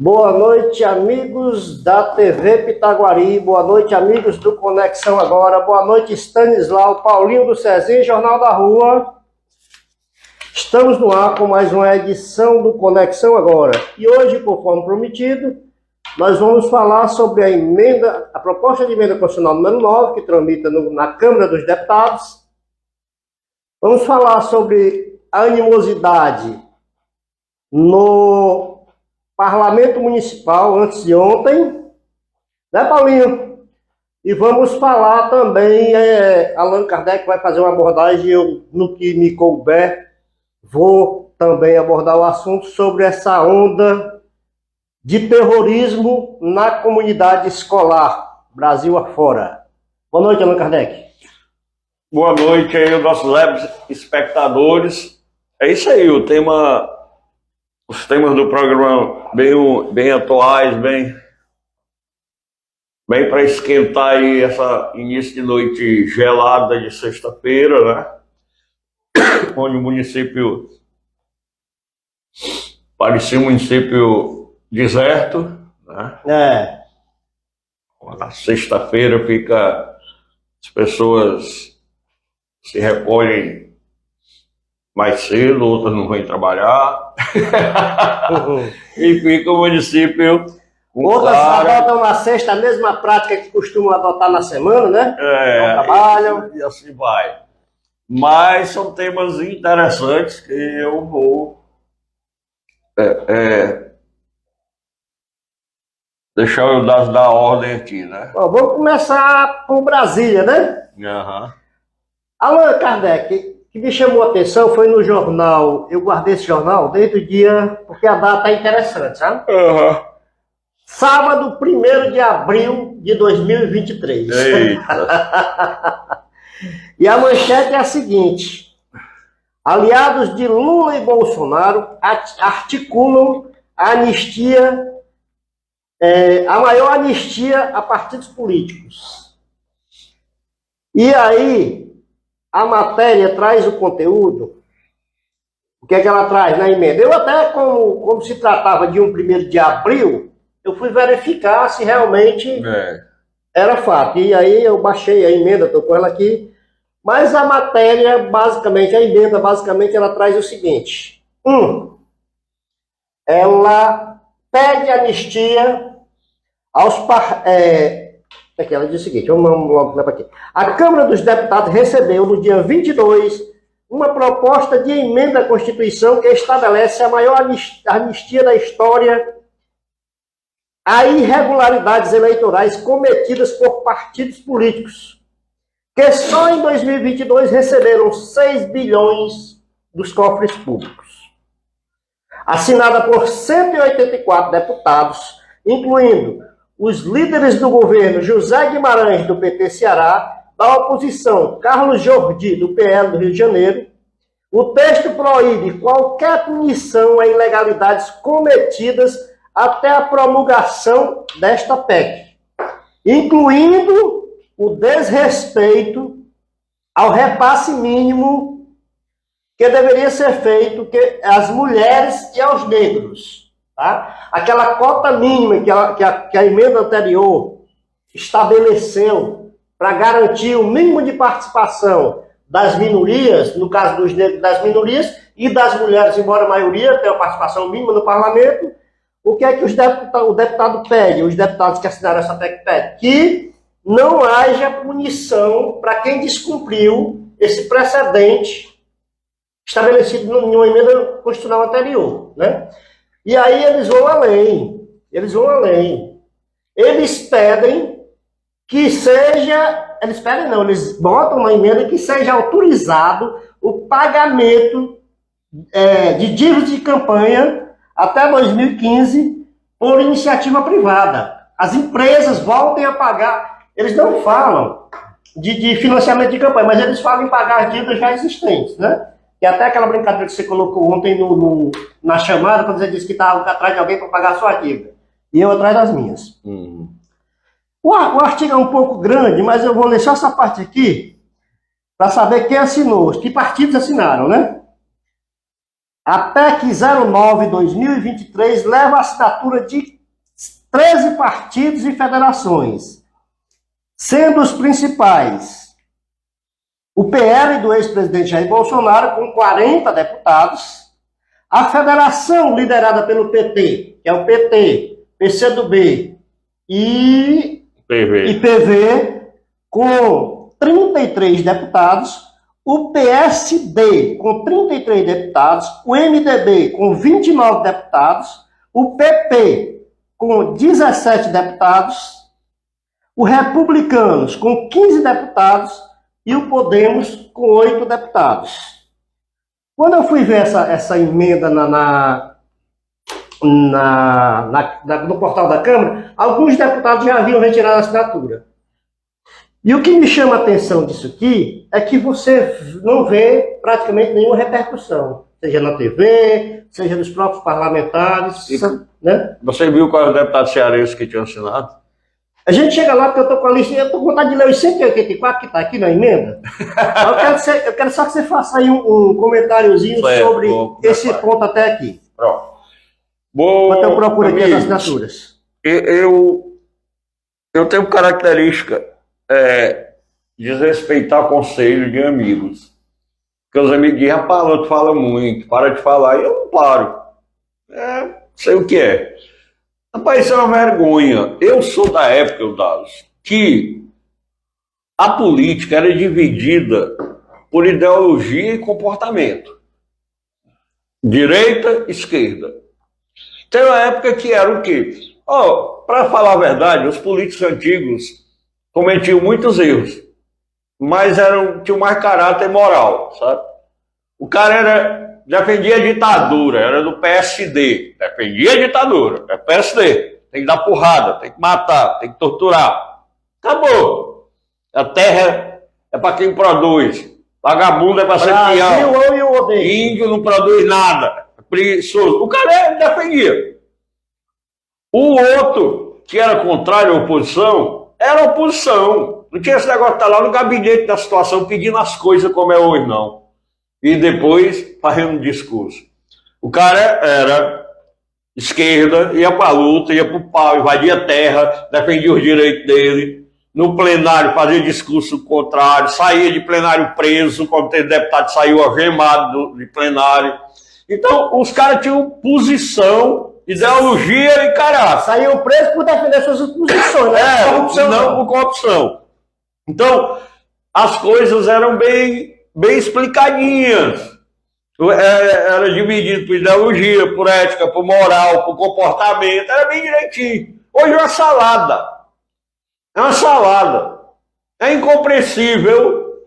Boa noite, amigos da TV Pitaguari. Boa noite, amigos do Conexão Agora. Boa noite, Stanislau, Paulinho do Cezinha, Jornal da Rua. Estamos no ar com mais uma edição do Conexão Agora. E hoje, conforme prometido, nós vamos falar sobre a proposta de emenda constitucional número 9, que tramita na Câmara dos Deputados. Vamos falar sobre a animosidade no Parlamento Municipal antes de ontem, né, Paulinho? E vamos falar também, Allan Kardec vai fazer uma abordagem, eu, no que me couber, vou também abordar o assunto sobre essa onda de terrorismo na comunidade escolar, Brasil afora. Boa noite, Allan Kardec. Boa noite aí, nossos leves espectadores. É isso aí, os temas do programa bem atuais, bem para esquentar aí essa início de noite gelada de sexta-feira, né? Onde o município parecia um município deserto, né? Na sexta-feira as pessoas se recolhem mais cedo, outras não vão trabalhar. E fica o município. Outras adotam na sexta a mesma prática que costumam adotar na semana, né? Não trabalham. E assim vai. Mas são temas interessantes que eu vou deixar eu dar a ordem aqui, né? Bom, vamos começar por Brasília, né? Allan Kardec, o que me chamou a atenção foi no jornal, eu guardei esse jornal desde o dia, porque a data é interessante, sabe? Sábado, 1º de abril de 2023. Eita. E a manchete é a seguinte: aliados de Lula e Bolsonaro articulam a anistia, a maior anistia a partidos políticos. E aí, a matéria traz o conteúdo. O que é que ela traz na emenda? Eu até, como se tratava de 1º de abril, eu fui verificar se realmente era fato. E aí eu baixei a emenda, estou com ela aqui. Mas a matéria, basicamente, a emenda, basicamente, ela traz o seguinte. Ela pede anistia aos aqui ela diz o seguinte, vamos logo para aqui. A Câmara dos Deputados recebeu no dia 22 uma proposta de emenda à Constituição que estabelece a maior anistia da história a irregularidades eleitorais cometidas por partidos políticos, que só em 2022 receberam 6 bilhões dos cofres públicos. Assinada por 184 deputados, incluindo os líderes do governo José Guimarães, do PT Ceará, da oposição Carlos Jordi, do PL do Rio de Janeiro, o texto proíbe qualquer punição a ilegalidades cometidas até a promulgação desta PEC, incluindo o desrespeito ao repasse mínimo que deveria ser feito às mulheres e aos negros. Tá? Aquela cota mínima que a emenda anterior estabeleceu para garantir o mínimo de participação das minorias, no caso dos negros, das minorias, e das mulheres, embora a maioria tenha participação mínima no parlamento. O que é que o deputado pede, os deputados que assinaram essa PEC pedem? Que não haja punição para quem descumpriu esse precedente estabelecido em uma emenda constitucional anterior, né? E aí eles vão além, Eles pedem que seja, eles botam uma emenda que seja autorizado o pagamento de dívidas de campanha até 2015 por iniciativa privada. As empresas voltem a pagar, eles não falam de financiamento de campanha, mas eles falam em pagar as dívidas já existentes, né? E até aquela brincadeira que você colocou ontem na chamada, quando você disse que estava atrás de alguém para pagar a sua dívida. E eu atrás das minhas. O artigo é um pouco grande, mas eu vou ler só essa parte aqui para saber quem assinou, que partidos assinaram, né? A PEC 09/2023 leva a assinatura de 13 partidos e federações, sendo os principais o PL do ex-presidente Jair Bolsonaro, com 40 deputados, a federação liderada pelo PT, que é o PT, PCdoB e PV, com 33 deputados, o PSD com 33 deputados, o MDB com 29 deputados, o PP com 17 deputados, o Republicanos com 15 deputados e o Podemos com 8 deputados. Quando eu fui ver essa emenda no portal da Câmara, alguns deputados já haviam retirado a assinatura. E o que me chama a atenção disso aqui é que você não vê praticamente nenhuma repercussão, seja na TV, seja dos próprios parlamentares. Né? Você viu qual é o deputado cearense que tinha assinado? A gente chega lá porque eu estou com a lista, eu estou com vontade de ler os 184 que está aqui na emenda. Eu quero só que você faça aí um comentáriozinho sobre esse ponto até aqui. Pronto. Enquanto eu procuro aqui as assinaturas. Eu tenho característica desrespeitar conselho de amigos. Porque os amigos dizem, rapaz, tu fala muito, para de falar, e eu não paro. Sei o que é. Rapaz, isso é uma vergonha. Eu sou da época, Eudalio, que a política era dividida por ideologia e comportamento. Direita, esquerda. Tem uma época que era o quê? Para falar a verdade, os políticos antigos cometiam muitos erros, mas tinham mais caráter moral, sabe? O cara defendia a ditadura, era do PSD, defendia a ditadura, é PSD, tem que dar porrada, tem que matar, tem que torturar. Acabou. A terra é para quem produz, vagabundo é para ser peão, índio não produz nada, é preguiçoso. O cara defendia. O outro, que era contrário à oposição, era oposição. Não tinha esse negócio de estar lá no gabinete da situação pedindo as coisas como é hoje, não. E depois fazendo um discurso. O cara era esquerda, ia para a luta, ia para o pau, invadia a terra, defendia os direitos dele. No plenário fazia discurso contrário, saía de plenário preso, quando teve deputado saiu algemado de plenário. Então, os caras tinham posição, ideologia e caráter. Saíam presos por defender suas posições, né? Não por corrupção. Então, as coisas eram bem explicadinhas. Era dividido por ideologia, por ética, por moral, por comportamento. Era bem direitinho. Hoje é uma salada. É uma salada. É incompreensível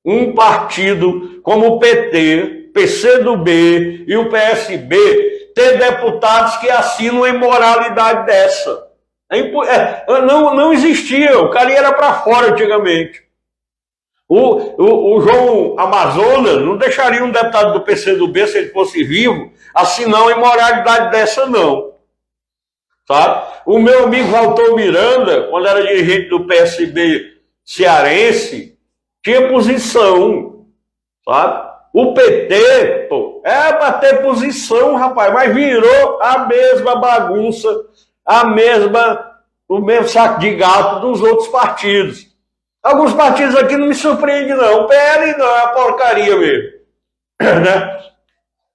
um partido como o PT, PCdoB e o PSB ter deputados que assinam uma imoralidade dessa. Não existia. O cara era para fora antigamente. O João Amazonas não deixaria um deputado do PCdoB, se ele fosse vivo, assinar uma imoralidade dessa, não. Sabe? O meu amigo Valtor Miranda, quando era dirigente do PSB cearense, tinha posição. Sabe? O PT, é para ter posição, rapaz, mas virou a mesma bagunça, o mesmo saco de gato dos outros partidos. Alguns partidos aqui não me surpreendem, não. O PL não, é uma porcaria mesmo. Né?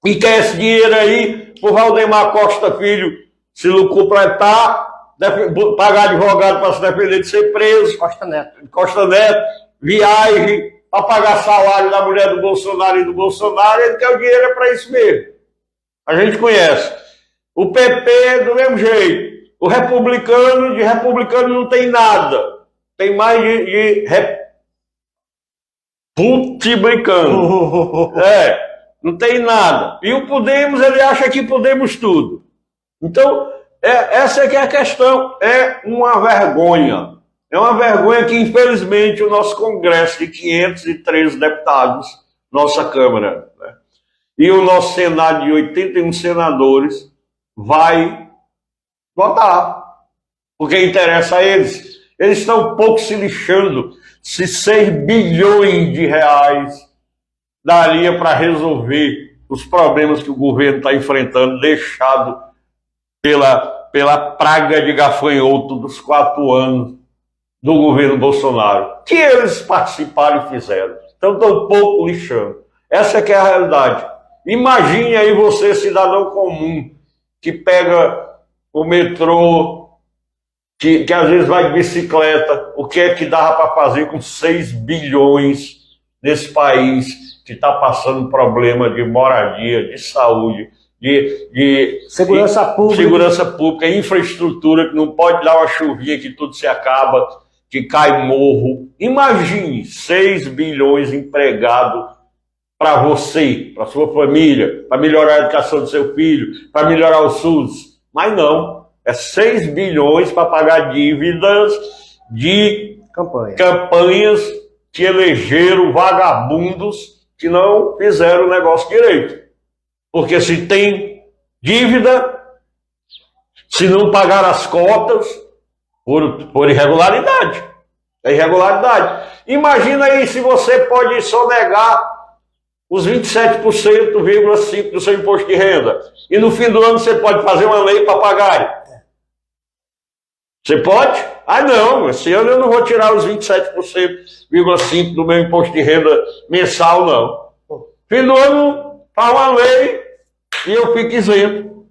E quer esse dinheiro aí pro Valdemar Costa Filho se lucupletar, pagar advogado para se defender de ser preso. Costa Neto, viagem, para pagar salário da mulher do Bolsonaro e do Bolsonaro, ele quer o dinheiro para isso mesmo. A gente conhece. O PP do mesmo jeito. O republicano, de republicano não tem nada. Tem mais de republicano. Não tem nada. E o Podemos, ele acha que podemos tudo. Então, essa é que é a questão. É uma vergonha. É uma vergonha que, infelizmente, o nosso Congresso de 513 deputados, nossa Câmara, né, e o nosso Senado de 81 senadores vai votar. Porque interessa a eles. Eles estão um pouco se lixando se 6 bilhões de reais daria para resolver os problemas que o governo está enfrentando, deixado pela praga de gafanhoto dos 4 anos do governo Bolsonaro, que eles participaram e fizeram. Então estão pouco lixando. Essa é que é a realidade. Imagine aí você, cidadão comum, que pega o metrô, que às vezes vai de bicicleta, o que é que dava para fazer com 6 bilhões nesse país que está passando um problema de moradia, de saúde, de segurança pública, infraestrutura, que não pode dar uma chuvinha que tudo se acaba, que cai morro. Imagine 6 bilhões empregados para você, para sua família, para melhorar a educação do seu filho, para melhorar o SUS. Mas não, é 6 bilhões para pagar dívidas de campanhas que elegeram vagabundos que não fizeram o negócio direito. Porque se tem dívida, se não pagar as cotas, por irregularidade. É irregularidade. Imagina aí se você pode sonegar os 27,5% do seu imposto de renda. E no fim do ano você pode fazer uma lei para pagar. Você pode? Ah, não, esse ano eu não vou tirar os 27,5% do meu imposto de renda mensal, não. Fim do ano, faz uma lei e eu fico isento.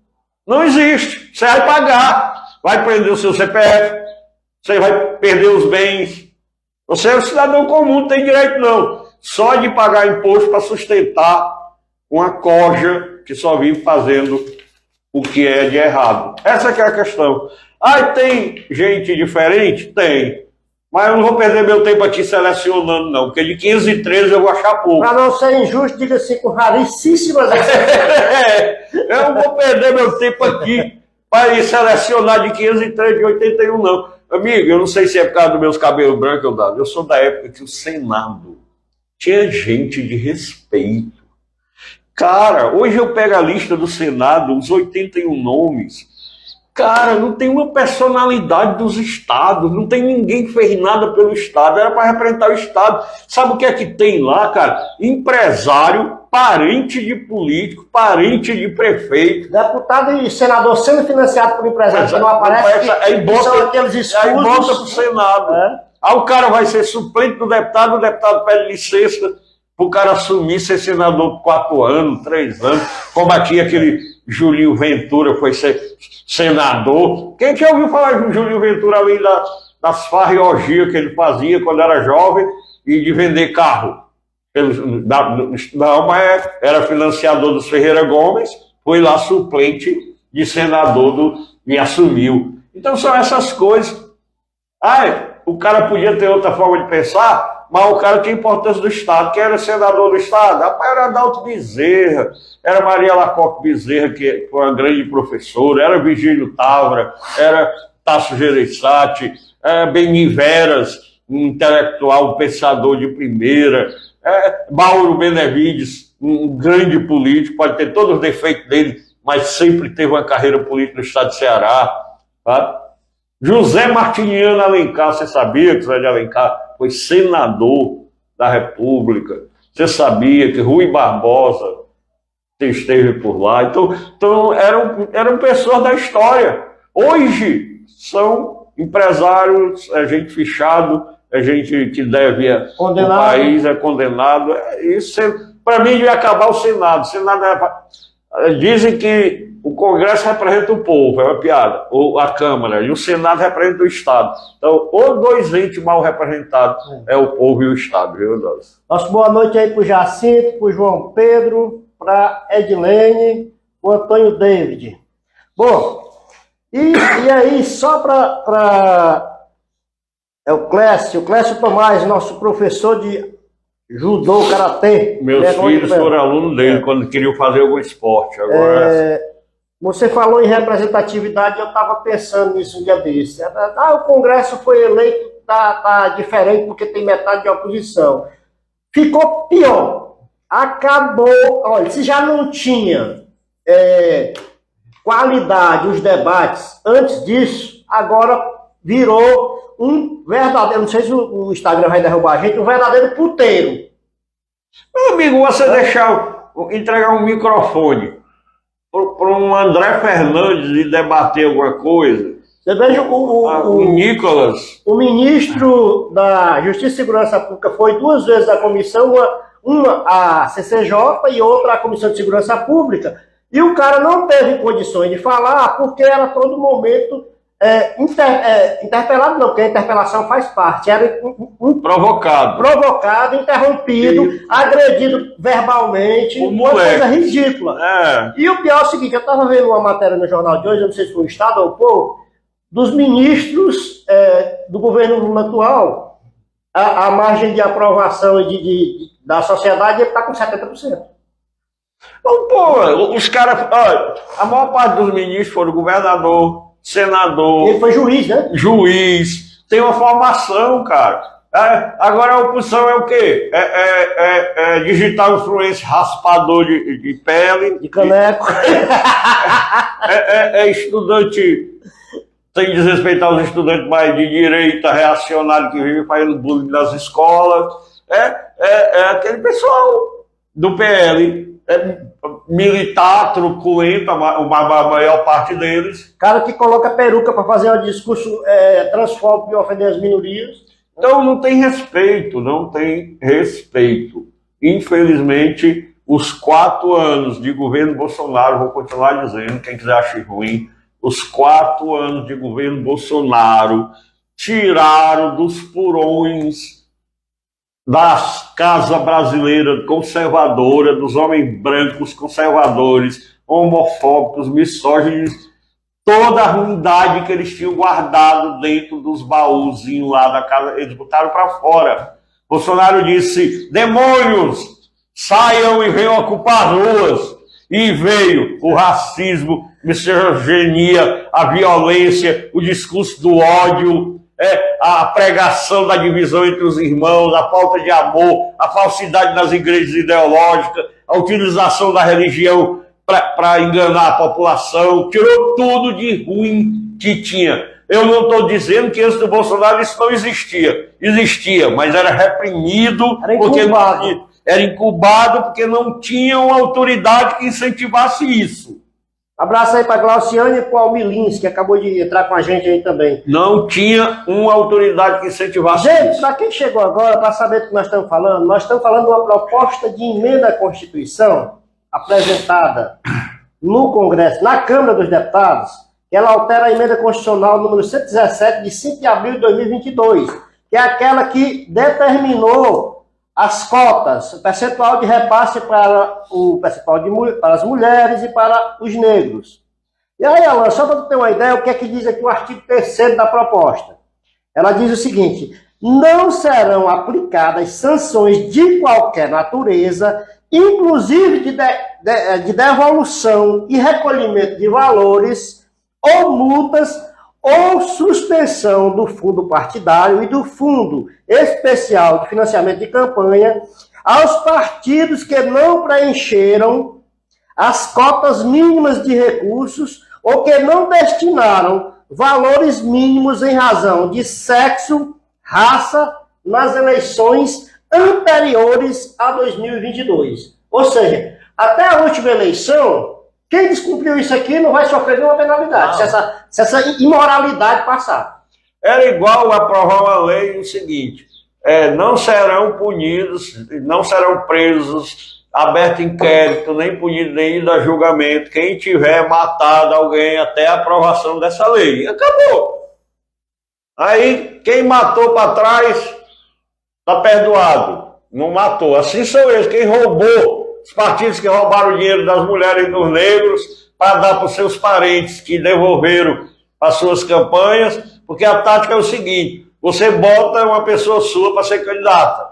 Não existe. Você vai pagar. Vai prender o seu CPF. Você vai perder os bens. Você é um cidadão comum, não tem direito, não. Só de pagar imposto para sustentar uma corja que só vive fazendo o que é de errado. Essa que é a questão. Ah, tem gente diferente? Tem. Mas eu não vou perder meu tempo aqui selecionando, não. Porque de 513 eu vou achar pouco. Para não ser injusto, diga assim, com raríssimas eu não vou perder meu tempo aqui para ir selecionar de 503 de 81, não. Amigo, eu não sei se é por causa dos meus cabelos brancos, eu sou da época que o Senado tinha gente de respeito. Cara, hoje eu pego a lista do Senado, os 81 nomes. Cara, não tem uma personalidade dos estados, não tem ninguém que fez nada pelo estado, era para representar o estado. Sabe o que é que tem lá, cara? Empresário, parente de político, parente de prefeito. Deputado e senador sendo financiado por empresário, que não aparece, aí bota, são aqueles aí bota escudos. pro Senado. Aí o cara vai ser suplente do deputado, o deputado pede licença para o cara assumir ser senador por 4 anos, 3 anos, como aqui aquele Julinho Ventura foi ser senador. Quem já ouviu falar de Julinho Ventura além das farriorgias que ele fazia quando era jovem e de vender carro? Não, mas era financiador dos Ferreira Gomes, foi lá suplente de senador e assumiu. Então são essas coisas. O cara podia ter outra forma de pensar, mas o cara tinha importância do Estado. Quem era senador do Estado? Rapaz, era Adalto Bezerra, era Maria Lacoque Bezerra, que foi uma grande professora, era Virgílio Távora, era Tasso Gereissati, Beni Veras, um intelectual, um pensador de primeira, Mauro Benevides, um grande político, pode ter todos os defeitos dele, mas sempre teve uma carreira política no estado de Ceará. Tá? José Martiniano Alencar, você sabia que José de Alencar foi senador da República? Você sabia que Rui Barbosa esteve por lá? Então eram pessoas da história. Hoje são empresários, é gente fichado, é gente que deve ao país, é condenado. Isso, para mim, devia acabar o Senado. Dizem que o Congresso representa o povo, é uma piada, ou a Câmara, e o Senado representa o Estado. Então, ou dois entes mal representados, é o povo e o Estado, viu, Deus? Nosso boa noite aí para o Jacinto, para o João Pedro, para Edilene, para o Antônio David. Bom, e aí, só para o Clécio Tomás, nosso professor de judô, karatê. Meus filhos foram alunos dele quando queriam fazer algum esporte. Agora, você falou em representatividade, eu estava pensando nisso um dia desse. O Congresso foi eleito, tá diferente porque tem metade de oposição. Ficou pior. Acabou. Olha, se já não tinha qualidade os debates antes disso, agora virou um verdadeiro, não sei se o Instagram vai derrubar a gente, um verdadeiro puteiro. Meu amigo, você entregar um microfone para um André Fernandes de debater alguma coisa. Você veja O Nicolas. o ministro da Justiça e Segurança Pública foi 2 vezes à comissão, uma a CCJ e outra a Comissão de Segurança Pública, e o cara não teve condições de falar porque era todo momento interpelado, não, porque a interpelação faz parte, era provocado, interrompido, agredido verbalmente, uma coisa ridícula. E o pior é o seguinte, eu estava vendo uma matéria no jornal de hoje, eu não sei se foi o Estado ou o Povo, dos ministros do governo Lula atual, a margem de aprovação da sociedade está com 70%. Então, pô, os caras, a maior parte dos ministros foram governador, senador. Ele foi juiz, né? Juiz. Tem uma formação, cara. Agora a oposição é o quê? Digital influencer, raspador de pele. De caneco. Estudante, sem desrespeitar os estudantes mais de direita, reacionário que vive fazendo bullying nas escolas. Aquele pessoal do PL. Militar, truculento, a maior parte deles. Cara que coloca peruca para fazer um discurso transfóbico e ofender as minorias. Então não tem respeito, não tem respeito. Infelizmente, os 4 anos de governo Bolsonaro, vou continuar dizendo, quem quiser achar ruim, os 4 anos de governo Bolsonaro tiraram dos furões das casas brasileiras conservadoras, dos homens brancos conservadores, homofóbicos, misóginos, toda a ruindade que eles tinham guardado dentro dos baúzinhos lá da casa, eles botaram para fora. Bolsonaro disse, demônios, saiam e venham ocupar as ruas. E veio o racismo, a misoginia, a violência, o discurso do ódio, a pregação da divisão entre os irmãos, a falta de amor, a falsidade das igrejas ideológicas, a utilização da religião para enganar a população, tirou tudo de ruim que tinha. Eu não estou dizendo que antes do Bolsonaro isso não existia. Existia, mas era reprimido, era incubado porque não tinha uma autoridade que incentivasse isso. Abraço aí para Glauciane e para o Almilins, que acabou de entrar com a gente aí também. Não tinha uma autoridade que incentivasse isso. Gente, para quem chegou agora, para saber do que nós estamos falando de uma proposta de emenda à Constituição apresentada no Congresso, na Câmara dos Deputados, que ela altera a emenda constitucional número 117, de 5 de abril de 2022, que é aquela que determinou as cotas, o percentual de repasse para as mulheres e para os negros. E aí, Alan, só para você ter uma ideia, o que é que diz aqui o artigo 3º da proposta? Ela diz o seguinte: não serão aplicadas sanções de qualquer natureza, inclusive de devolução e recolhimento de valores ou multas ou suspensão do fundo partidário e do fundo especial de financiamento de campanha aos partidos que não preencheram as cotas mínimas de recursos ou que não destinaram valores mínimos em razão de sexo, raça, nas eleições anteriores a 2022. Ou seja, até a última eleição, quem descumpriu isso aqui não vai sofrer nenhuma penalidade, se essa imoralidade passar. Era igual aprovar uma lei o seguinte, não serão punidos, não serão presos, aberto inquérito, nem punido, nem ido a julgamento, quem tiver matado alguém até a aprovação dessa lei. Acabou. Aí, quem matou para trás, está perdoado. Não matou. Assim são eles. Quem roubou, os partidos que roubaram o dinheiro das mulheres e dos negros para dar para os seus parentes que devolveram para suas campanhas, porque a tática é o seguinte, você bota uma pessoa sua para ser candidata.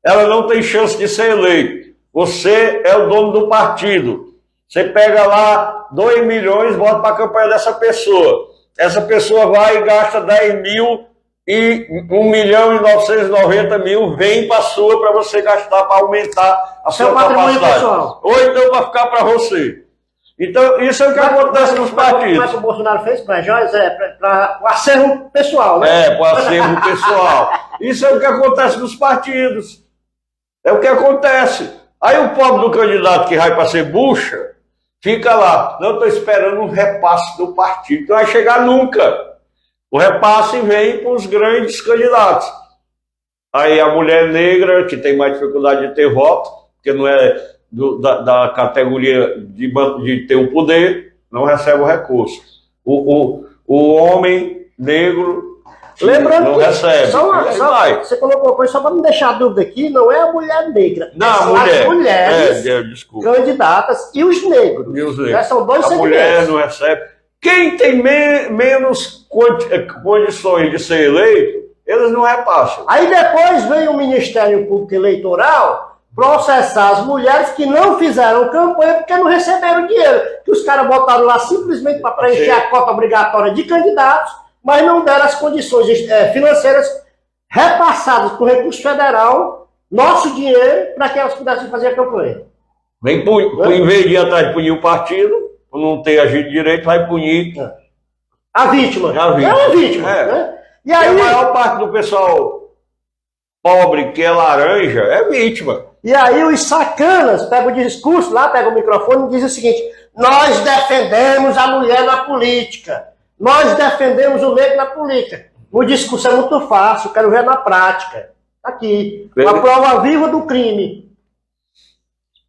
Ela não tem chance de ser eleita. Você é o dono do partido. Você pega lá 2 milhões, bota para a campanha dessa pessoa. Essa pessoa vai e gasta 10 mil e 1.990.000 vem para a sua para você gastar, para aumentar a sua capacidade. Pessoal. Ou então para ficar para você. Então, isso é o que acontece nos partidos. Como é que o Bolsonaro fez para Joyce? Para o acervo pessoal, né? Para o acervo pessoal. Isso é o que acontece nos partidos. É o que acontece. Aí o pobre do candidato que vai para ser bucha Fica lá. Não, estou esperando um repasse do partido. Não vai chegar nunca. O repasse vem para os grandes candidatos. Aí a mulher negra, que tem mais dificuldade de ter voto, porque não é da categoria de ter o poder, não recebe o recurso. O homem negro Lembrando não que recebe. você colocou uma coisa só para não deixar dúvida aqui, não é a mulher negra. Não, são as mulheres desculpa. candidatas e os negros. E os negros. Já são dois a segmentos. mulher não recebe. Quem tem menos condições de ser eleito, eles não repassam. Aí depois vem o Ministério Público Eleitoral processar as mulheres que não fizeram campanha porque não receberam dinheiro. Que os caras botaram lá simplesmente para preencher a cota obrigatória de candidatos, mas não deram as condições financeiras repassadas por recurso federal, nosso dinheiro, para que elas pudessem fazer a campanha. Em vez de ir atrás de punir o partido, por não ter agido direito, vai punir a vítima. A vítima. É uma vítima. É. Né? E aí, a maior parte do pessoal pobre, que é laranja, é vítima. E aí os sacanas pegam o discurso lá, pegam o microfone e dizem o seguinte: nós defendemos a mulher na política. Nós defendemos o negro na política. O discurso é muito fácil, quero ver na prática. Aqui, a prova viva do crime.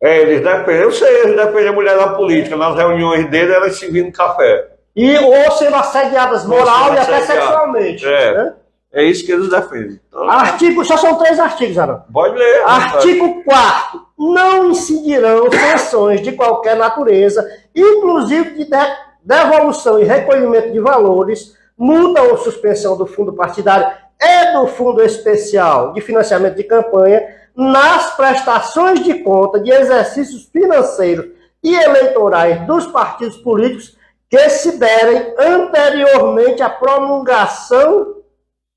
Eles defendem, eu sei, eles defendem a mulher na política. Nas reuniões deles, elas se viram café. Ou sendo assediadas moral e até sexualmente. Né? É isso que eles defendem. Então, só são 3 artigos, Arão. Pode ler. Artigo 4º. Não incidirão sanções de qualquer natureza, inclusive de devolução e recolhimento de valores, multa ou suspensão do fundo partidário e do fundo especial de financiamento de campanha, nas prestações de conta de exercícios financeiros e eleitorais dos partidos políticos que se derem anteriormente à promulgação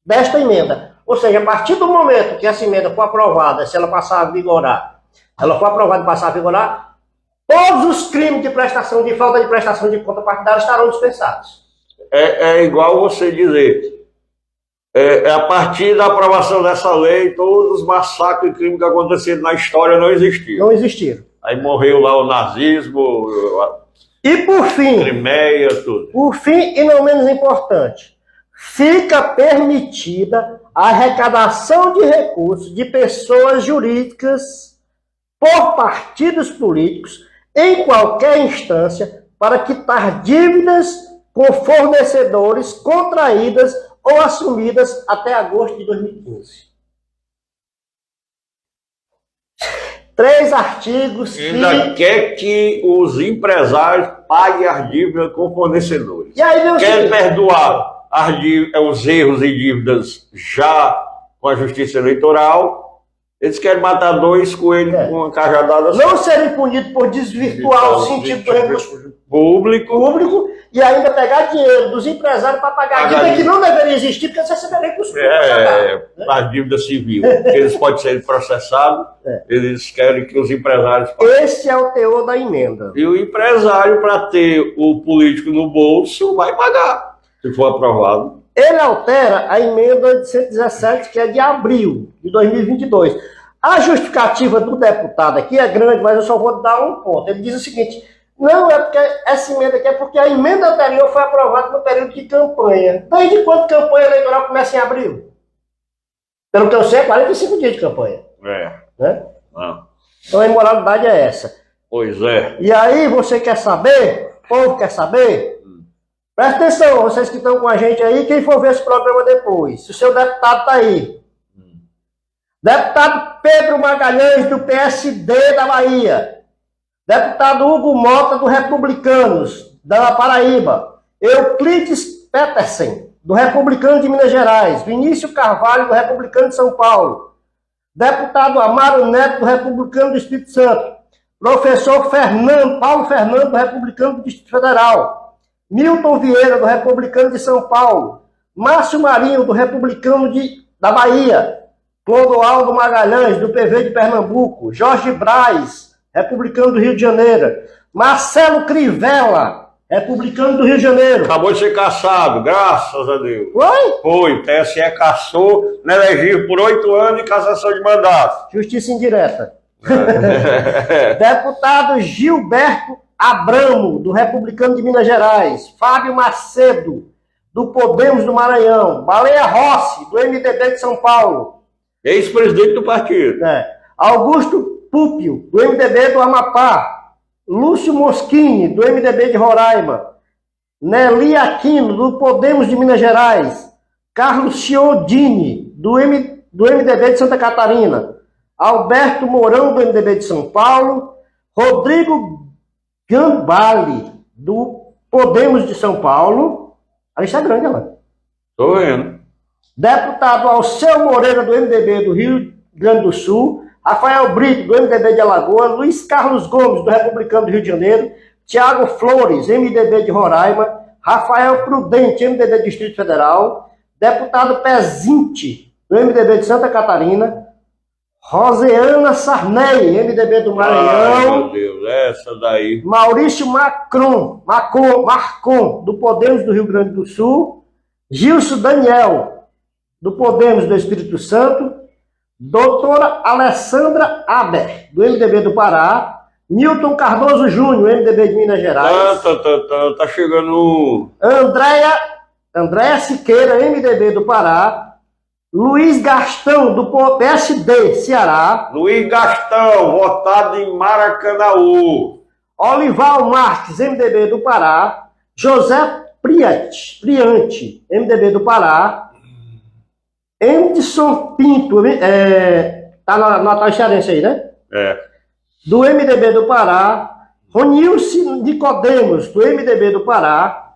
desta emenda. Ou seja, a partir do momento que essa emenda for aprovada, se ela passar a vigorar, ela for aprovada e passar a vigorar, todos os crimes de prestação, de falta de prestação de conta partidária estarão dispensados. É igual você dizer, a partir da aprovação dessa lei, todos os massacres e crimes que aconteceram na história não existiram. Não existiram. Aí morreu lá o nazismo, e por fim, Crimeia, tudo. Por fim, e não menos importante, fica permitida a arrecadação de recursos de pessoas jurídicas por partidos políticos em qualquer instância para quitar dívidas com fornecedores contraídas ou assumidas até agosto de 2015. 3 artigos ainda quer que os empresários paguem as dívidas com fornecedores. E aí, quer perdoar os erros e dívidas já com a justiça eleitoral. Eles querem matar 2 coelhos com uma cajadada só. Não serem punidos por desvirtuar o sentido do recurso público e ainda pegar dinheiro dos empresários para pagar a dívida que não deveria existir, porque eles receberiam recurso público. A dívida civil. Eles podem ser processados, eles querem que os empresários paguem. Esse é o teor da emenda. E o empresário, para ter o político no bolso, vai pagar, se for aprovado. Ele altera a emenda de 117, que é de abril de 2022. A justificativa do deputado aqui é grande, mas eu só vou dar um ponto. Ele diz o seguinte: não é porque essa emenda aqui é porque a emenda anterior foi aprovada no período de campanha. Desde quando campanha eleitoral começa em abril? Pelo que eu sei, é 45 dias de campanha. Né? Não. Então a imoralidade é essa. Pois é. E aí você quer saber? O povo quer saber? Presta atenção, vocês que estão com a gente aí, quem for ver esse programa depois, se o seu deputado está aí. Deputado Pedro Magalhães, do PSD da Bahia. Deputado Hugo Mota, do Republicanos, da Paraíba. Euclides Petersen, do Republicano de Minas Gerais. Vinícius Carvalho, do Republicano de São Paulo. Deputado Amaro Neto, do Republicano do Espírito Santo. Professor Paulo Fernando, do Republicano do Distrito Federal. Milton Vieira, do Republicano de São Paulo. Márcio Marinho, do Republicano da Bahia. Clodoaldo Magalhães, do PV de Pernambuco. Jorge Braz, Republicano do Rio de Janeiro. Marcelo Crivella, Republicano do Rio de Janeiro. Acabou de ser cassado, graças a Deus. Foi? Foi, o TSE cassou, não elegeu por 8 anos de cassação de mandato. Justiça indireta. Deputado Gilberto Abramo, do Republicano de Minas Gerais, Fábio Macedo, do Podemos do Maranhão, Baleia Rossi, do MDB de São Paulo, Ex-presidente do partido. Augusto Púpio, do MDB do Amapá, Lúcio Moschini, do MDB de Roraima, Nelly Aquino, do Podemos de Minas Gerais, Carlos Chiodini, do MDB de Santa Catarina, Alberto Mourão, do MDB de São Paulo, Rodrigo Gambale, do Podemos de São Paulo. A lista é grande, lá. Estou vendo. Deputado Alceu Moreira, do MDB do Rio Grande do Sul, Rafael Brito, do MDB de Alagoas, Luiz Carlos Gomes, do Republicano do Rio de Janeiro, Tiago Flores, MDB de Roraima, Rafael Prudente, MDB do Distrito Federal, deputado Pezinte, do MDB de Santa Catarina, Roseana Sarney, MDB do Maranhão. Ai, meu Deus, essa daí. Maurício Marcon, do Podemos do Rio Grande do Sul, Gilson Daniel, do Podemos do Espírito Santo, doutora Alessandra Aber, do MDB do Pará, Nilton Cardoso Júnior, MDB de Minas Gerais. Tá chegando. Andréa Siqueira, MDB do Pará, Luiz Gastão, do PSD, Ceará. Luiz Gastão, votado em Maracanaú. Olival Marques, MDB do Pará. José Priante, MDB do Pará. Anderson Pinto, tá na tua cearense aí, né? Do MDB do Pará. Ronilson Nicodemos, do MDB do Pará.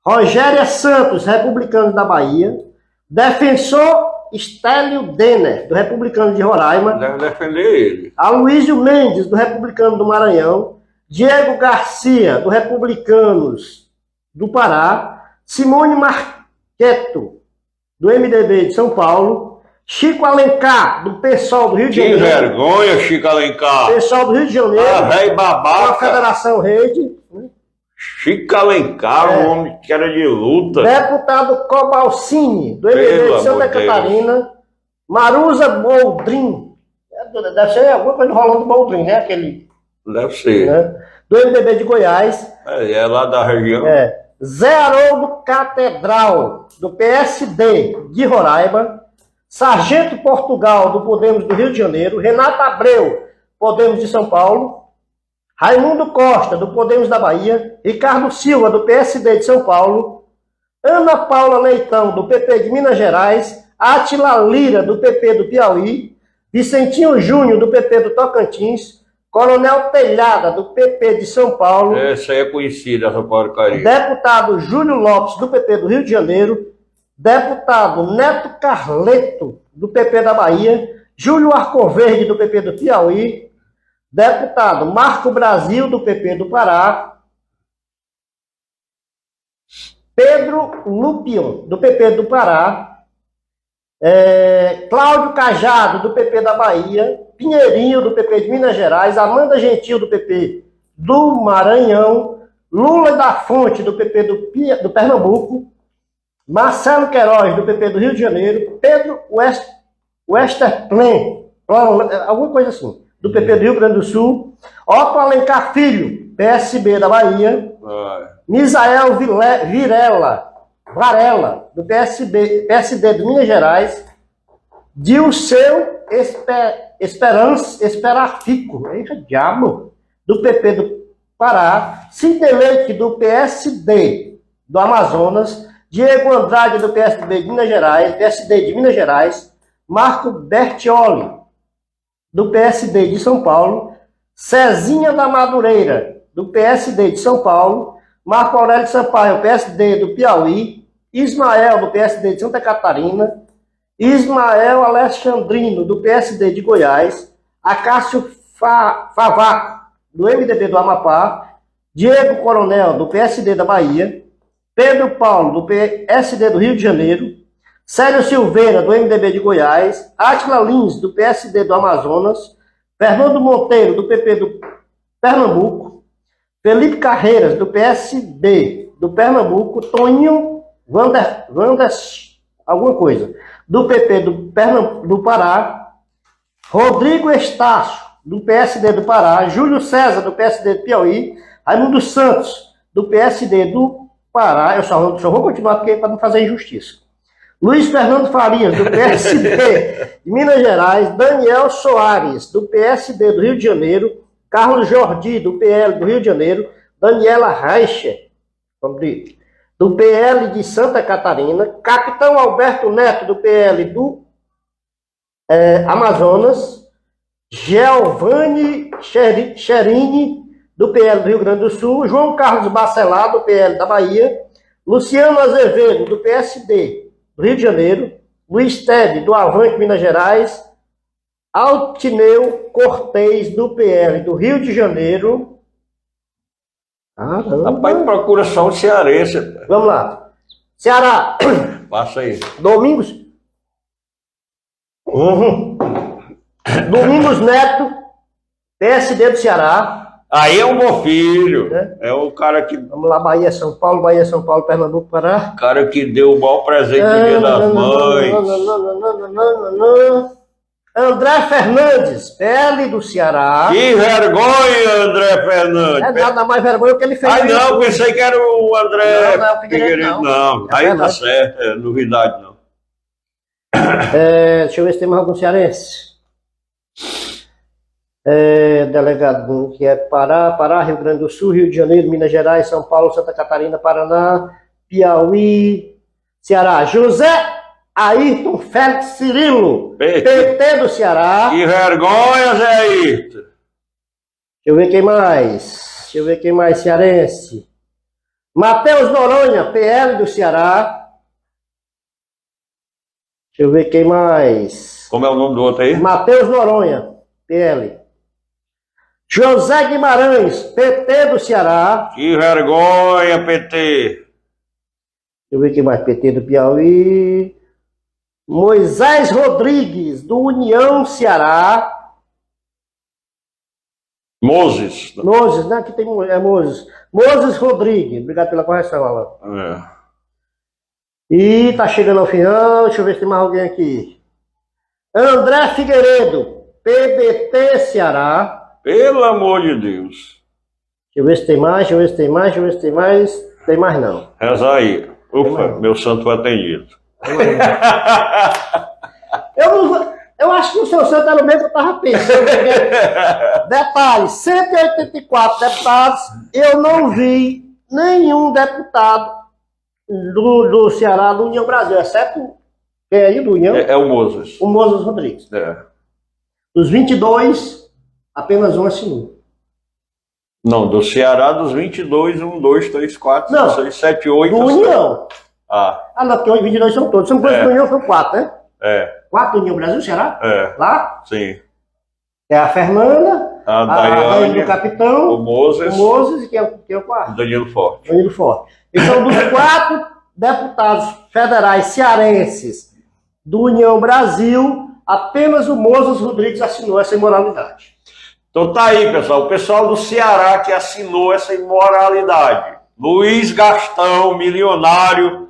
Rogéria Santos, Republicano da Bahia. Defensor Estélio Denner, do Republicano de Roraima. Deve defender ele. Aloysio Mendes, do Republicano do Maranhão. Diego Garcia, do Republicanos do Pará. Simone Marqueto, do MDB de São Paulo. Chico Alencar, do PSOL do Rio de Janeiro. Que vergonha, Chico Alencar. PSOL do Rio de Janeiro. Velho babaca. A Federação Rede. Chico Alencar, um homem que era de luta. Deputado Cobalcini, do MDB de Santa Catarina. Maruza Boldrin. Deve ser alguma coisa do Rolando Boldrin, né? Aquele. Deve ser. Né? Do MDB de Goiás. É lá da região. Zé Haroldo Catedral, do PSD de Roraima. Sargento Portugal, do Podemos do Rio de Janeiro. Renata Abreu, Podemos de São Paulo. Raimundo Costa, do Podemos da Bahia. Ricardo Silva, do PSD de São Paulo. Ana Paula Leitão, do PP de Minas Gerais. Átila Lira, do PP do Piauí. Vicentinho Júnior, do PP do Tocantins. Coronel Telhada, do PP de São Paulo. Essa aí é conhecida, essa porcaria. Deputado Júlio Lopes, do PP do Rio de Janeiro. Deputado Neto Carleto, do PP da Bahia. Júlio Arcoverde, do PP do Piauí. Deputado Marco Brasil, do PP do Pará. Pedro Lupion, do PP do Pará. Cláudio Cajado, do PP da Bahia. Pinheirinho, do PP de Minas Gerais. Amanda Gentil, do PP do Maranhão. Lula da Fonte, do PP do Pernambuco. Marcelo Queiroz, do PP do Rio de Janeiro. Pedro Westerplan, alguma coisa assim, do PP do Rio Grande do Sul. Otto Alencar Filho, PSB da Bahia. Misael Varela, do PSD de Minas Gerais. Dilceu Esperafico, diabo, do PP do Pará. Sidney Leite, do PSD do Amazonas. Diego Andrade, do PSD de Minas Gerais. Marco Bertioli, do PSD de São Paulo. Cezinha da Madureira, do PSD de São Paulo. Marco Aurélio Sampaio, PSD do Piauí. Ismael, do PSD de Santa Catarina. Ismael Alexandrino, do PSD de Goiás. Acácio Favaco, do MDB do Amapá. Diego Coronel, do PSD da Bahia. Pedro Paulo, do PSD do Rio de Janeiro. Célio Silveira, do MDB de Goiás. Átila Lins, do PSD do Amazonas. Fernando Monteiro, do PP do Pernambuco. Felipe Carreiras, do PSB do Pernambuco. Toninho alguma coisa, do PP do Pará. Rodrigo Estácio, do PSD do Pará. Júlio César, do PSD do Piauí. Raimundo Santos, do PSD do Pará, eu só vou continuar porque para não fazer injustiça. Luiz Fernando Farias, do PSD de Minas Gerais, Daniel Soares, do PSD do Rio de Janeiro, Carlos Jordi, do PL do Rio de Janeiro, Daniela Reicher, do PL de Santa Catarina, Capitão Alberto Neto, do PL do Amazonas, Giovanni Cherini, do PL do Rio Grande do Sul, João Carlos Bacelar, do PL da Bahia, Luciano Azevedo, do PSD do Rio de Janeiro, Luiz Tede, do Avante, Minas Gerais, Altineu Cortez, do PL do Rio de Janeiro. Rapaz, procura só um cearense. Vamos lá. Ceará. Passa aí. Domingos. Domingos Neto, PSD do Ceará. Aí é um bom filho. É o cara que. Vamos lá, Bahia, São Paulo, Pernambuco, Pará. O cara que deu o maior presente no Dia das Mães. André Fernandes, PL do Ceará. Que vergonha, André Fernandes. É nada mais vergonha que ele fez. Ah, não, pensei que era o André Não, Figueiredo, não. É Aí verdade. tá certo, é novidade não. Deixa eu ver se tem mais algum cearense. Delegado, que é Pará, Rio Grande do Sul, Rio de Janeiro, Minas Gerais, São Paulo, Santa Catarina, Paraná, Piauí, Ceará. José Ayrton Félix Cirilo, PT do Ceará. Que vergonha, Zé Ayrton. Deixa eu ver quem mais, cearense. Matheus Noronha, PL do Ceará. Deixa eu ver quem mais. Como é o nome do outro aí? Matheus Noronha, PL. José Guimarães, PT do Ceará. Que vergonha, PT. Deixa eu ver quem mais, PT do Piauí. Moisés Rodrigues, do União Ceará. Moses. Moses, né? Aqui tem Moses. Moses Rodrigues, obrigado pela correção, Alan. E tá chegando ao final, deixa eu ver se tem mais alguém aqui. André Figueiredo, PDT Ceará. Pelo amor de Deus. Deixa eu ver se tem mais. Tem mais não. Reza aí. Ufa, meu santo foi atendido. Eu acho que o seu santo era o mesmo que eu estava pensando. Detalhe, 184 deputados, eu não vi nenhum deputado do Ceará, do União Brasil, exceto quem é aí do União? É o Moses. O Moses Rodrigues. É. Dos 22, apenas um assinou. Não, do Ceará, dos 22, 1, 2, 3, 4, Não, 5, 6, 7, 8. Do União. Ah, Não, porque os 22 são todos. São coisas do União, são 4, né? é, 4 do União Brasil, Ceará? é, Lá sim. é a Fernanda, A a Daiane Daiane, do Capitão, o Moses, o Moses e quem é o quarto? o Danilo Forte. Danilo Forte. Então, dos 4 deputados federais cearenses do União Brasil, apenas o Moses Rodrigues assinou essa imoralidade. Então tá aí, pessoal. O pessoal do Ceará que assinou essa imoralidade. Luiz Gastão, milionário,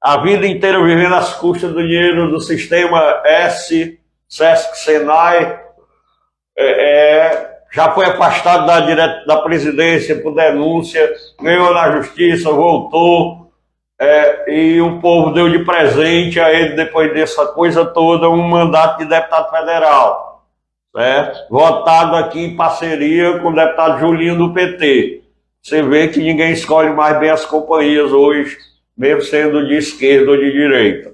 a vida inteira vivendo às custas do dinheiro do sistema Sesc, Senai, já foi afastado da presidência por denúncia, ganhou na justiça, voltou, e o povo deu de presente a ele, depois dessa coisa toda, um mandato de deputado federal. Votado aqui em parceria com o deputado Julinho do PT. Você vê que ninguém escolhe mais bem as companhias hoje, mesmo sendo de esquerda ou de direita.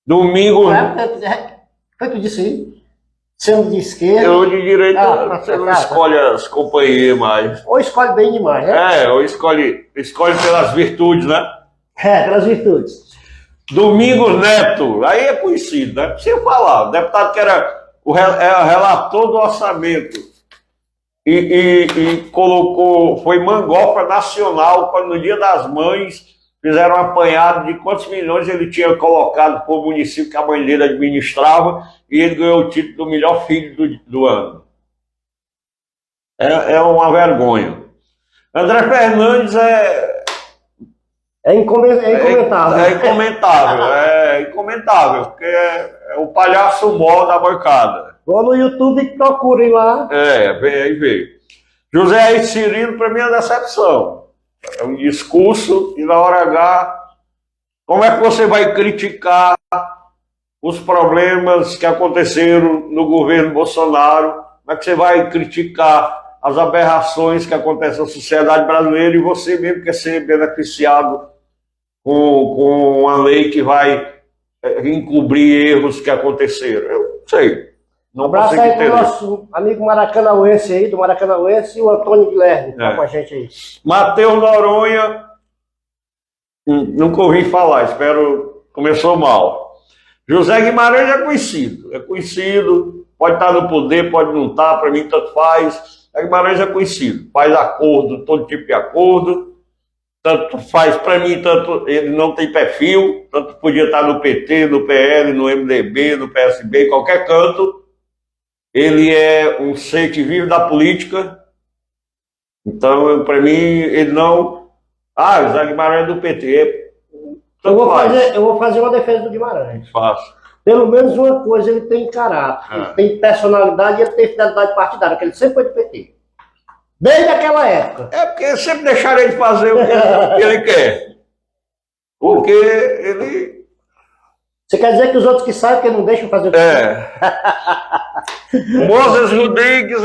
Domingo. Foi o que tu disse aí? Sendo de esquerda. Ou de direita, você não escolhe as companhias mais. Ou escolhe bem demais, né? Ou escolhe pelas virtudes, né? Pelas virtudes. Domingos Neto, aí é conhecido, né? Não precisa falar. O deputado que era o relator do orçamento e colocou, foi mangofa nacional, quando no Dia das Mães fizeram um apanhado de quantos milhões ele tinha colocado para o município que a mãe dele administrava, e ele ganhou o título do melhor filho do ano. É uma vergonha. André Fernandes é incomentável. É incomentável, porque é o palhaço mó da bancada. Vou no YouTube e procurem lá. Vem aí, vem. José Aires Cirino, para mim, é decepção. É um discurso e na hora H, como é que você vai criticar os problemas que aconteceram no governo Bolsonaro? Como é que você vai criticar as aberrações que acontecem na sociedade brasileira e você mesmo quer ser beneficiado com uma lei que vai encobrir erros que aconteceram? Eu não sei. Um abraço aí pro nosso amigo Maracanauense aí, do Maracanauense, e o Antônio Guilherme, que tá com a gente aí. Matheus Noronha, nunca ouvi falar, espero, começou mal. José Guimarães é conhecido, pode estar no poder, pode não estar, para mim tanto faz. José Guimarães é conhecido, faz acordo, todo tipo de acordo, tanto faz para mim, tanto ele não tem perfil, tanto podia estar no PT, no PL, no MDB, no PSB, em qualquer canto. Ele é um ser que vive da política, então, para mim, ele não... Ah, o Zé Guimarães é do PT. Eu vou fazer uma defesa do Guimarães. Faço. Pelo menos uma coisa, ele tem caráter, ele tem personalidade e ele tem fidelidade partidária, porque ele sempre foi do PT. Desde aquela época. É porque sempre deixaram ele fazer o que ele quer. Porque ele... Você quer dizer que os outros que saem porque não deixam fazer o que quer? Moses Rodrigues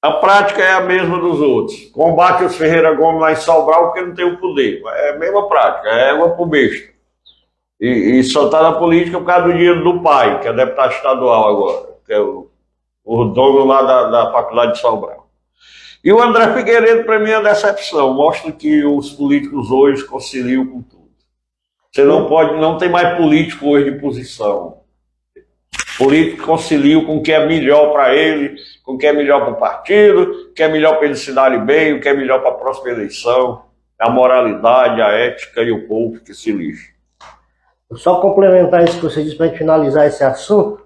a prática é a mesma dos outros. Combate os Ferreira Gomes lá em Sobral porque não tem o poder. É a mesma prática, é uma pro besta. E só está na política por causa do dinheiro do pai, que é deputado estadual agora, que é o dono lá da faculdade de Sobral. E o André Figueiredo, para mim, é decepção. Mostra que os políticos hoje conciliam com tudo. Você não tem mais político hoje de posição. Político concilia com o que é melhor para ele, com o que é melhor para o partido, o que é melhor para ele se dar bem, o que é melhor para a próxima eleição. A moralidade, a ética e o povo que se lixe. Só complementar isso que você disse para a gente finalizar esse assunto.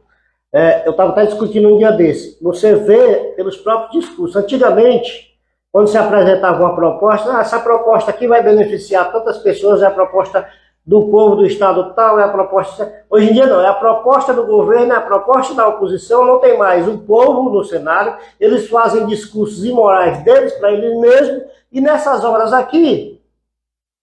Eu estava até discutindo um dia desse. Você vê pelos próprios discursos. Antigamente, quando se apresentava uma proposta, essa proposta aqui vai beneficiar tantas pessoas, é a proposta do povo do estado tal, é a proposta... Hoje em dia não, é a proposta do governo, é a proposta da oposição, não tem mais o povo no cenário, eles fazem discursos imorais deles para eles mesmos, e nessas horas aqui,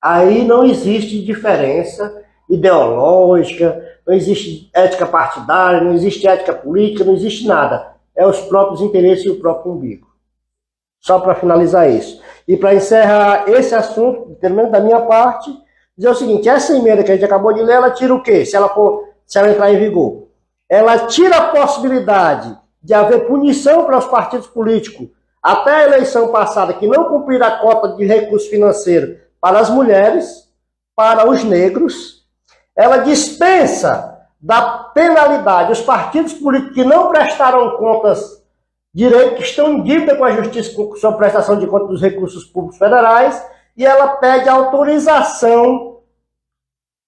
aí não existe diferença ideológica, não existe ética partidária, não existe ética política, não existe nada. É os próprios interesses e o próprio umbigo. Só para finalizar isso. E para encerrar esse assunto, pelo menos da minha parte, dizer o seguinte, essa emenda que a gente acabou de ler, ela tira o quê? Se ela entrar em vigor. Ela tira a possibilidade de haver punição para os partidos políticos até a eleição passada que não cumpriram a cota de recurso financeiro para as mulheres, para os negros. Ela dispensa da penalidade os partidos políticos que não prestaram contas direito, que estão em dívida com a justiça sobre prestação de contas dos recursos públicos federais, e ela pede autorização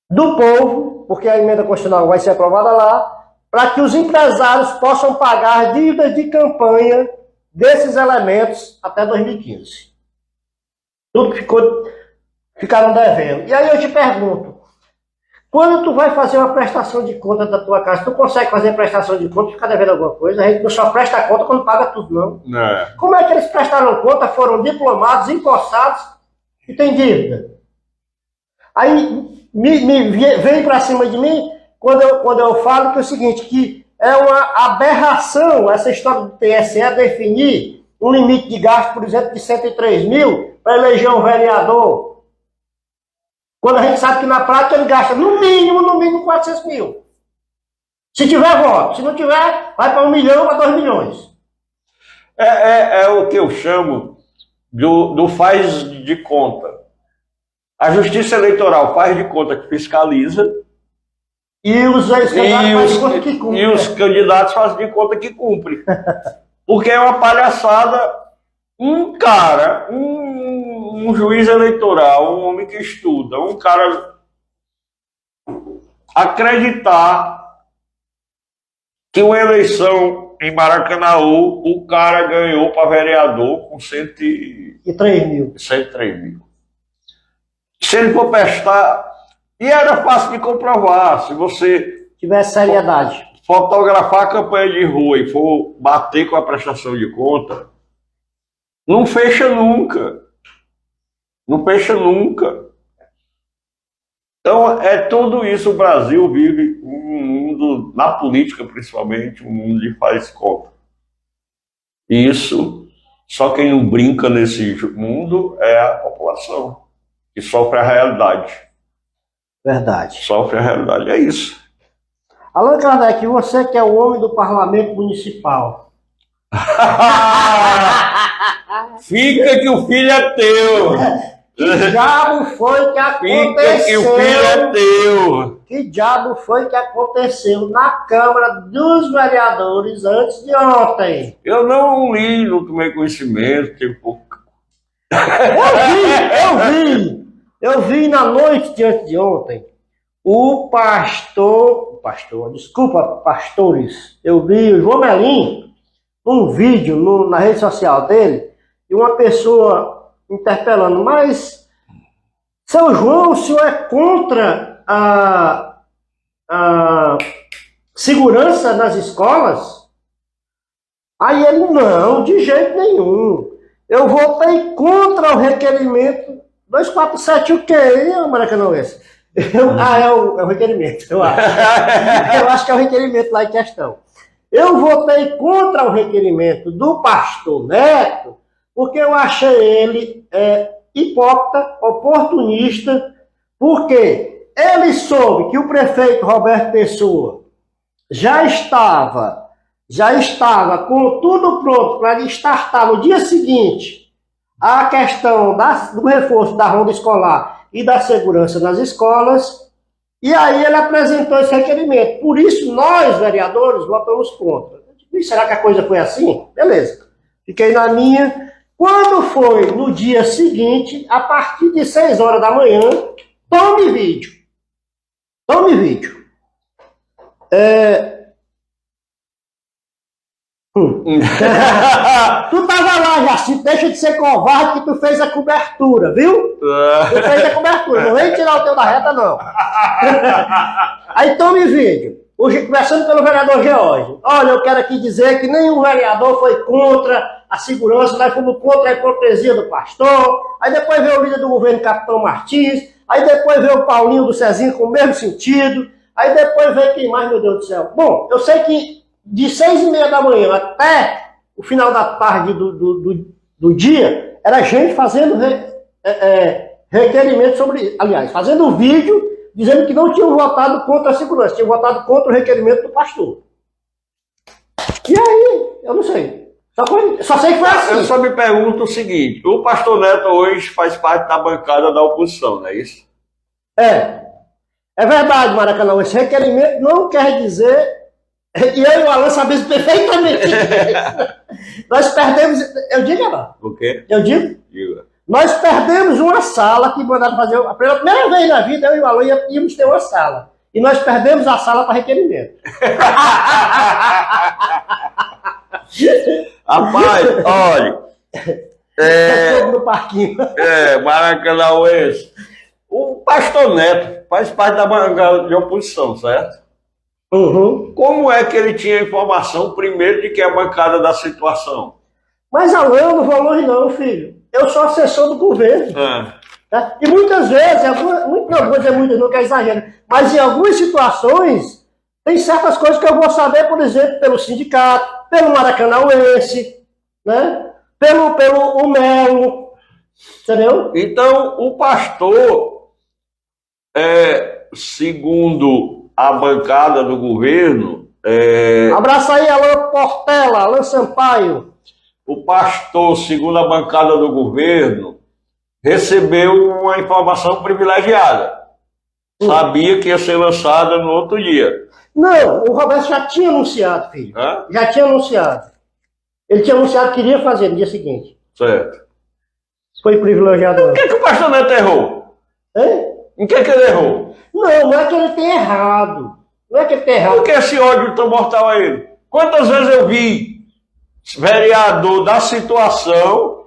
do povo, porque a emenda constitucional vai ser aprovada lá, para que os empresários possam pagar dívidas de campanha desses elementos até 2015. Tudo que ficaram devendo. E aí eu te pergunto, quando tu vai fazer uma prestação de conta da tua casa, tu consegue fazer prestação de conta e ficar devendo alguma coisa? A gente não só presta conta quando paga tudo, não. Como é que eles prestaram conta, foram diplomados, empossados e tem dívida? Aí vem para cima de mim quando eu falo que é o seguinte, que é uma aberração essa história do TSE definir um limite de gasto, por exemplo, de 103 mil para eleger um vereador. Quando a gente sabe que na prática ele gasta no mínimo 400 mil. Se tiver voto, se não tiver, vai para 1 milhão, para 2 milhões. É o que eu chamo do faz de conta. A Justiça Eleitoral faz de conta que fiscaliza. E os ex-candidatos fazem de conta que cumprem. E os candidatos fazem de conta que cumprem. Porque é uma palhaçada. Um juiz eleitoral, um homem que estuda, um cara acreditar que uma eleição em Maracanaú, o cara ganhou para vereador com 103 mil. Se ele for prestar, e era fácil de comprovar, se você tivesse seriedade. fotografar a campanha de rua e for bater com a prestação de conta, não fecha nunca. Não fecha nunca. Então, é tudo isso. O Brasil vive um mundo, na política principalmente, um mundo de faz conta. E isso, só quem não brinca nesse mundo é a população, que sofre a realidade. Verdade. Sofre a realidade, é isso. Allan Kardec, você que é o homem do parlamento municipal. Fica que o filho é teu. Que diabo foi que aconteceu? Fica que o filho é teu. Que diabo foi que aconteceu na Câmara dos Vereadores antes de ontem? Eu não li, não tomei conhecimento, tipo... Eu vi na noite de antes de ontem pastores, eu vi o João Melim, um vídeo na rede social dele, e uma pessoa interpelando, mas, seu João, o senhor é contra a segurança nas escolas? Aí ele, não, de jeito nenhum. Eu votei contra o requerimento 247, o quê? Maracanãense. É o requerimento, eu acho. Eu acho que é o requerimento lá em questão. Eu votei contra o requerimento do pastor Neto, porque eu achei ele hipócrita, oportunista, porque ele soube que o prefeito Roberto Pessoa já estava com tudo pronto para startar no dia seguinte a questão do reforço da ronda escolar e da segurança nas escolas, e aí ele apresentou esse requerimento. Por isso, nós, vereadores, votamos contra. E será que a coisa foi assim? Beleza. Fiquei na minha. Quando foi no dia seguinte, a partir de 6 horas da manhã, tome vídeo. Tome vídeo. Tu tava lá, Jacinto, deixa de ser covarde que tu fez a cobertura, viu? Tu fez a cobertura, não vem tirar o teu da reta, não. Aí tome vídeo. Conversando pelo vereador George. Olha, eu quero aqui dizer que nenhum vereador foi contra a segurança, nós fomos contra a hipocrisia do pastor. Aí depois veio o líder do governo, Capitão Martins. Aí depois veio o Paulinho do Cezinho com o mesmo sentido. Aí depois veio quem mais, meu Deus do céu. Bom, eu sei que de 6h30 da manhã até o final da tarde do dia, era gente fazendo requerimento sobre isso. Aliás, fazendo vídeo dizendo que não tinham votado contra a segurança, tinham votado contra o requerimento do pastor. E aí, eu não sei. Só sei que foi assim. Eu só me pergunto o seguinte, o pastor Neto hoje faz parte da bancada da oposição, não é isso? É verdade, Maracanã. Esse requerimento não quer dizer... E eu e o Alan sabemos perfeitamente. Nós perdemos... Eu digo, Alan? O quê? Eu digo? Diga. Nós perdemos uma sala que mandaram fazer... Pela primeira vez na vida, eu e o Alan íamos ter uma sala. E nós perdemos a sala para requerimento. Rapaz, olha... no parquinho. Maracanãense. O pastor Neto faz parte da bancada de oposição, certo? Uhum. Como é que ele tinha informação primeiro de que é a bancada da situação? Mas, Alan, não vou longe não, filho. Eu sou assessor do governo. Tá? E muitas vezes, não vou dizer muitas, não quero exagerar, mas em algumas situações, tem certas coisas que eu vou saber, por exemplo, pelo sindicato, pelo Maracanãense, né? pelo Melo, entendeu? Então, o pastor, segundo a bancada do governo... Abraça aí, Alan Portela, Alan Sampaio. O pastor, segundo a bancada do governo, recebeu uma informação privilegiada. Sabia que ia ser lançada no outro dia. Não, o Roberto já tinha anunciado, filho. Já tinha anunciado. Ele tinha anunciado que iria fazer no dia seguinte. Certo. Foi privilegiado. Por que o pastor Neto errou? Em que ele errou? Não é que ele tenha errado. Não é que ele tenha errado. Por que esse ódio tão mortal a ele? Quantas vezes eu vi vereador da situação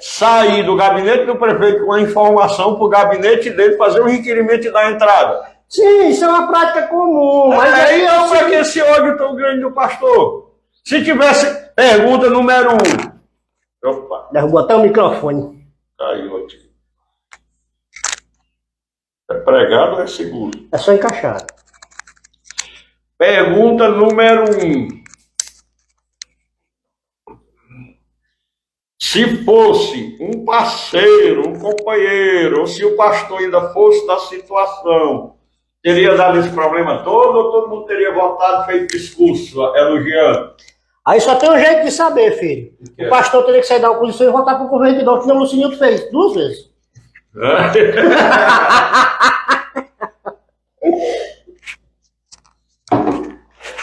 sair do gabinete do prefeito com a informação para o gabinete dele fazer um requerimento e dar entrada? Sim, isso é uma prática comum. Mas aí então, para que esse ódio tão grande do pastor? Se tivesse pergunta número 1. Opa, derrubou até o microfone. caiu aqui. É pregado ou é seguro? É só encaixar. Pergunta número 1. Se fosse um parceiro, um companheiro, ou se o pastor ainda fosse da situação, teria dado esse problema todo ou todo mundo teria votado e feito discurso elogiando? Aí só tem um jeito de saber, filho. O pastor teria que sair da oposição e votar para o governo de novo, que nem o Lucinho fez 2 vezes.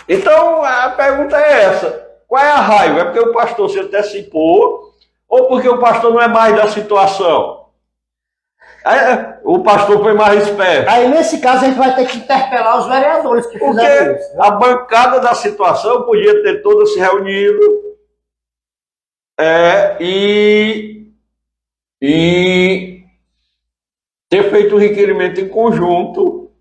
Então a pergunta é essa: qual é a raiva? É porque o pastor se antecipou ou porque o pastor não é mais da situação? O pastor foi mais esperto. Aí nesse caso a gente vai ter que interpelar os vereadores que Porque fizeram isso. a bancada da situação podia ter toda se reunido e ter feito um requerimento em conjunto.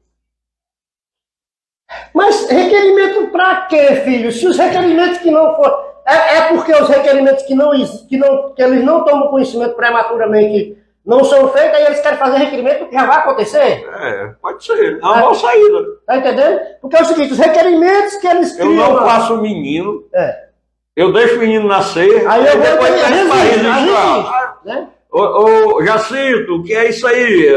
Mas requerimento para quê, filho? Se os requerimentos que não for... É porque os requerimentos que eles não tomam conhecimento prematuramente não são feitos, aí eles querem fazer requerimento que já vai acontecer? Pode ser. É uma boa saída. Tá entendendo? Porque é o seguinte, os requerimentos que eles criam... Eu não faço o menino. Eu deixo o menino nascer. Aí eu vou depois ter peço pra registrar. registrar, né? Ô, Jacinto, o que é isso aí?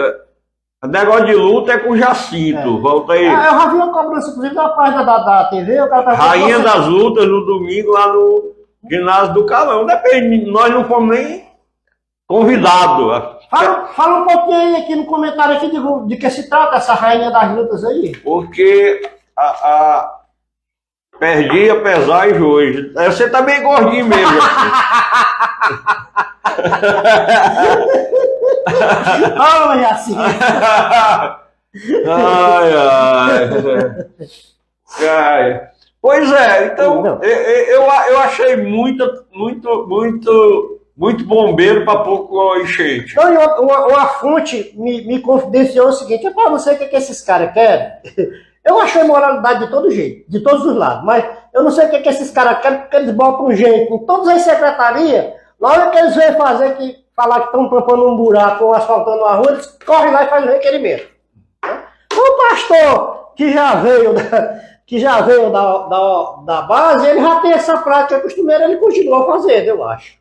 O negócio de luta é com Jacinto. Volta aí. Eu já vi uma cobrança, inclusive, da página da TV. O cara tá Rainha das lutas no domingo lá no ginásio do Calão. Depende, nós não fomos nem convidados. Fala um pouquinho aí aqui no comentário aqui de que se trata essa rainha das lutas aí. Porque perdi apesar e hoje. Você tá bem gordinho mesmo. Olha assim. Ai. Pois é, então eu achei muito bombeiro para pouco enchente. Então, uma fonte me confidenciou o seguinte: eu não sei o que esses caras querem. Eu achei moralidade de todo jeito, de todos os lados, mas eu não sei o que esses caras querem, porque eles botam um jeito em todas as secretarias. Na hora que eles vêm falar que estão tampando um buraco ou asfaltando uma rua, eles correm lá e fazem o requerimento. O pastor que já veio da base, ele já tem essa prática costumeira, ele continua fazendo, eu acho.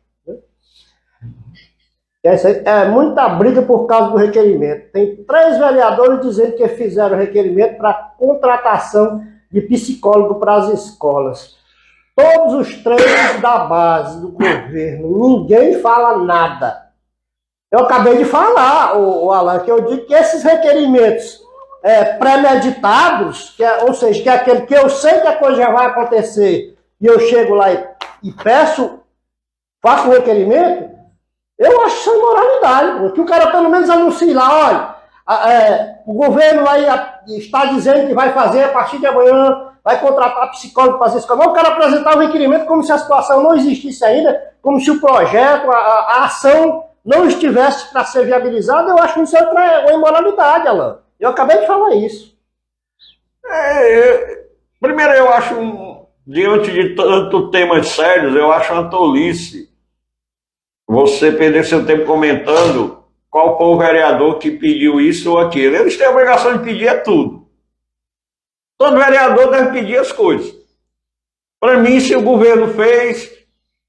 É muita briga por causa do requerimento. Tem 3 vereadores dizendo que fizeram requerimento para contratação de psicólogo para as escolas. Todos os 3 da base do governo, ninguém fala nada. Eu acabei de falar, o Alan, que eu digo que esses requerimentos premeditados, ou seja, que é aquele que eu sei que a coisa já vai acontecer, e eu chego lá e peço, faço um requerimento, eu acho sem moralidade, porque o cara pelo menos anuncia lá, olha, o governo aí está dizendo que vai fazer a partir de amanhã, vai contratar psicólogo para fazer isso. O cara apresentar o requerimento como se a situação não existisse ainda, como se o projeto, a ação não estivesse para ser viabilizada. Eu acho que isso é uma imoralidade, Alan. Eu acabei de falar isso. Primeiro, eu acho, diante de tantos temas sérios, eu acho uma tolice você perder seu tempo comentando qual foi o vereador que pediu isso ou aquilo. Eles têm a obrigação de pedir tudo. Todo vereador deve pedir as coisas. Para mim, se o governo fez,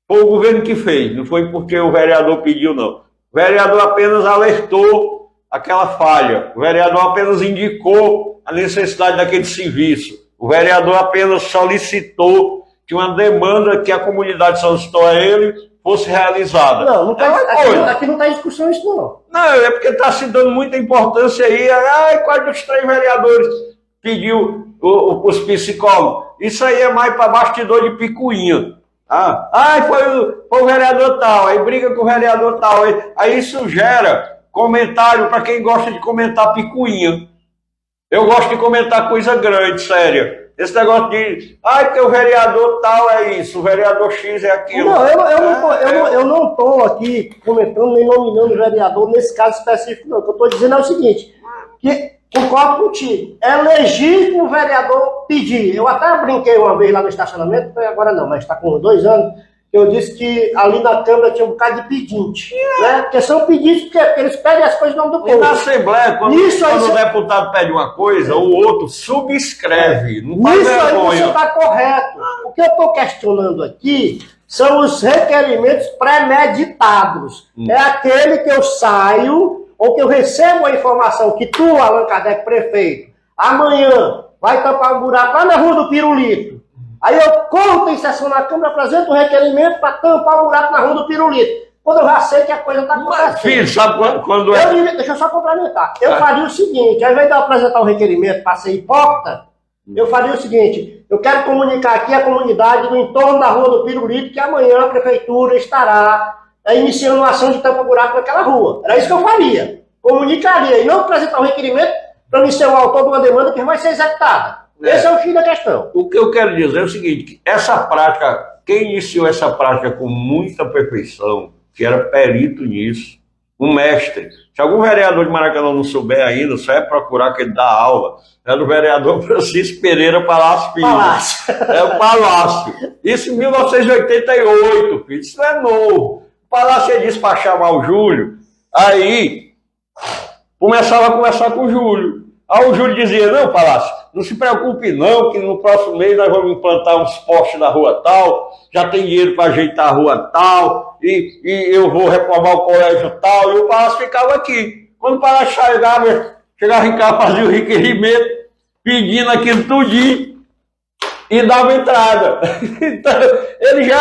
foi o governo que fez. Não foi porque o vereador pediu, não. O vereador apenas alertou aquela falha. O vereador apenas indicou a necessidade daquele serviço. O vereador apenas solicitou que uma demanda que a comunidade solicitou a ele fosse realizada. Não aqui não está em discussão isso, não. Não, é porque está se dando muita importância aí. Quais dos 3 vereadores pediu os psicólogos? Isso aí é mais para bastidor de picuinha. Foi o vereador tal, aí briga com o vereador tal. Aí isso gera comentário para quem gosta de comentar picuinha. Eu gosto de comentar coisa grande, séria. Esse negócio de, porque o vereador tal é isso, o vereador X é aquilo. Não, eu não estou aqui comentando nem nominando o vereador nesse caso específico, não. O que eu estou dizendo é o seguinte, que concordo contigo. É legítimo o vereador pedir. Eu até brinquei uma vez lá no estacionamento, agora não, mas está com 2 anos, que eu disse que ali na Câmara tinha um bocado de pedinte. Né? Porque são pedintes, porque eles pedem as coisas em nome do povo. E na Assembleia, quando o deputado pede uma coisa, o outro subscreve. Não faz Nisso aí vergonha. você está correto. O que eu estou questionando aqui são os requerimentos premeditados. É aquele que eu saio, ou que eu recebo a informação que tu, Allan Kardec, prefeito, amanhã vai tampar um buraco lá na Rua do Pirulito. Aí eu corro em sessão na Câmara, apresento um requerimento para tampar o buraco na Rua do Pirulito. Quando eu já sei que a coisa está acontecendo. Filho, sabe quando é? Deixa eu só complementar. Eu faria o seguinte, ao invés de eu apresentar um requerimento para ser hipócrita, eu faria o seguinte, eu quero comunicar aqui a comunidade do entorno da Rua do Pirulito que amanhã a Prefeitura estará iniciando uma ação de tampa-buraco naquela rua. Era isso que eu faria. Comunicaria e não apresentar um requerimento para me ser o autor de uma demanda que vai ser executada. Esse é o fim da questão. O que eu quero dizer é o seguinte, que essa prática, quem iniciou essa prática com muita perfeição, que era perito nisso, um mestre. Se algum vereador de Maracanã não souber ainda, só é procurar que ele dá aula. É do vereador Francisco Pereira Palácio Filho. Palácio. É o Palácio. Isso em 1988, filho. Isso não é novo. O Palácio ia despachar mal o Júlio, aí começava a conversar com o Júlio. Aí o Júlio dizia, não, Palácio, não se preocupe não, que no próximo mês nós vamos implantar uns postes na rua tal, já tem dinheiro para ajeitar a rua tal, e eu vou reformar o colégio tal, e o Palácio ficava aqui. Quando o Palácio chegava em casa, fazia o requerimento, pedindo aquilo tudinho, e dava entrada. Então, ele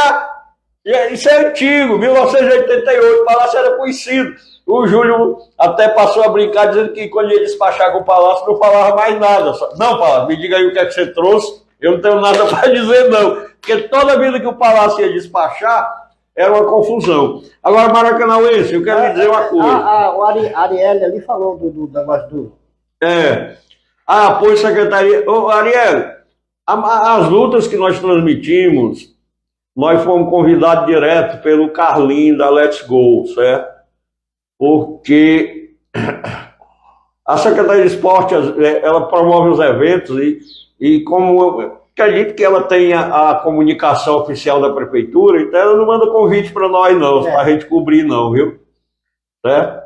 isso é antigo, 1988, o Palácio era conhecido. O Júlio até passou a brincar dizendo que quando ia despachar com o Palácio não falava mais nada. Não, Palácio, me diga aí o que é que você trouxe, eu não tenho nada para dizer não. Porque toda vida que o Palácio ia despachar, era uma confusão. Agora, Maracanauense, eu quero lhe dizer uma coisa. O Ariel ali falou do negócio do... Apoio secretaria... Ô, Ariel, as lutas que nós transmitimos, nós fomos convidados direto pelo Carlinho da Let's Go, certo? Porque a Secretaria de Esporte, ela promove os eventos e como eu acredito que ela tem a comunicação oficial da Prefeitura, então ela não manda convite para nós não, para a gente cobrir não, viu? Certo?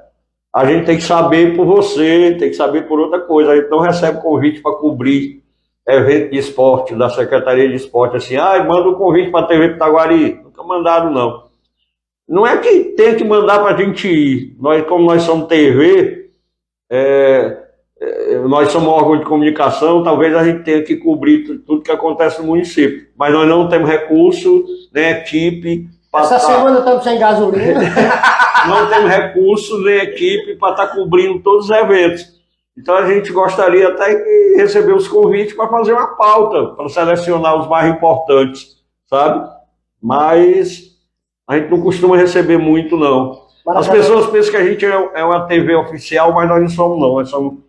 A gente tem que saber por você, tem que saber por outra coisa, a gente não recebe convite para cobrir evento de esporte, da Secretaria de Esporte, assim, manda um convite para a TV Pitaguari, nunca mandaram não. Não é que tem que mandar para a gente ir. Como nós somos TV, nós somos um órgão de comunicação, talvez a gente tenha que cobrir tudo que acontece no município. Mas nós não temos recurso, nem equipe. Essa semana estamos sem gasolina. Não temos recurso, nem equipe para estar cobrindo todos os eventos. Então a gente gostaria até de receber os convites para fazer uma pauta, para selecionar os mais importantes, sabe? Mas... a gente não costuma receber muito, não. As pessoas pensam que a gente é uma TV oficial, mas nós não somos, não. Nós somos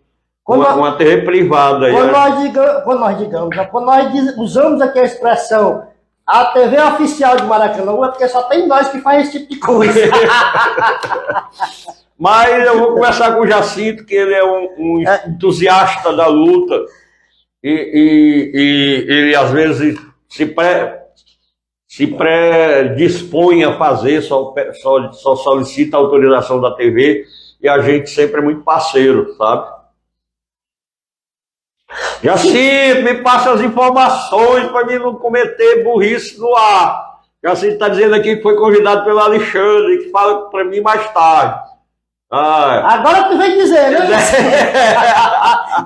uma TV privada. Quando nós usamos aqui a expressão a TV oficial de Maracanã, é porque só tem nós que faz esse tipo de coisa. Mas eu vou conversar com o Jacinto, que ele é um entusiasta da luta. E ele, às vezes, se predispõe a fazer, só solicita a autorização da TV, e a gente sempre é muito parceiro, sabe? Jacinto, me passa as informações para mim não cometer burrice no ar. Jacinto está dizendo aqui que foi convidado pelo Alexandre, que fala para mim mais tarde. Agora tu vem dizer, né?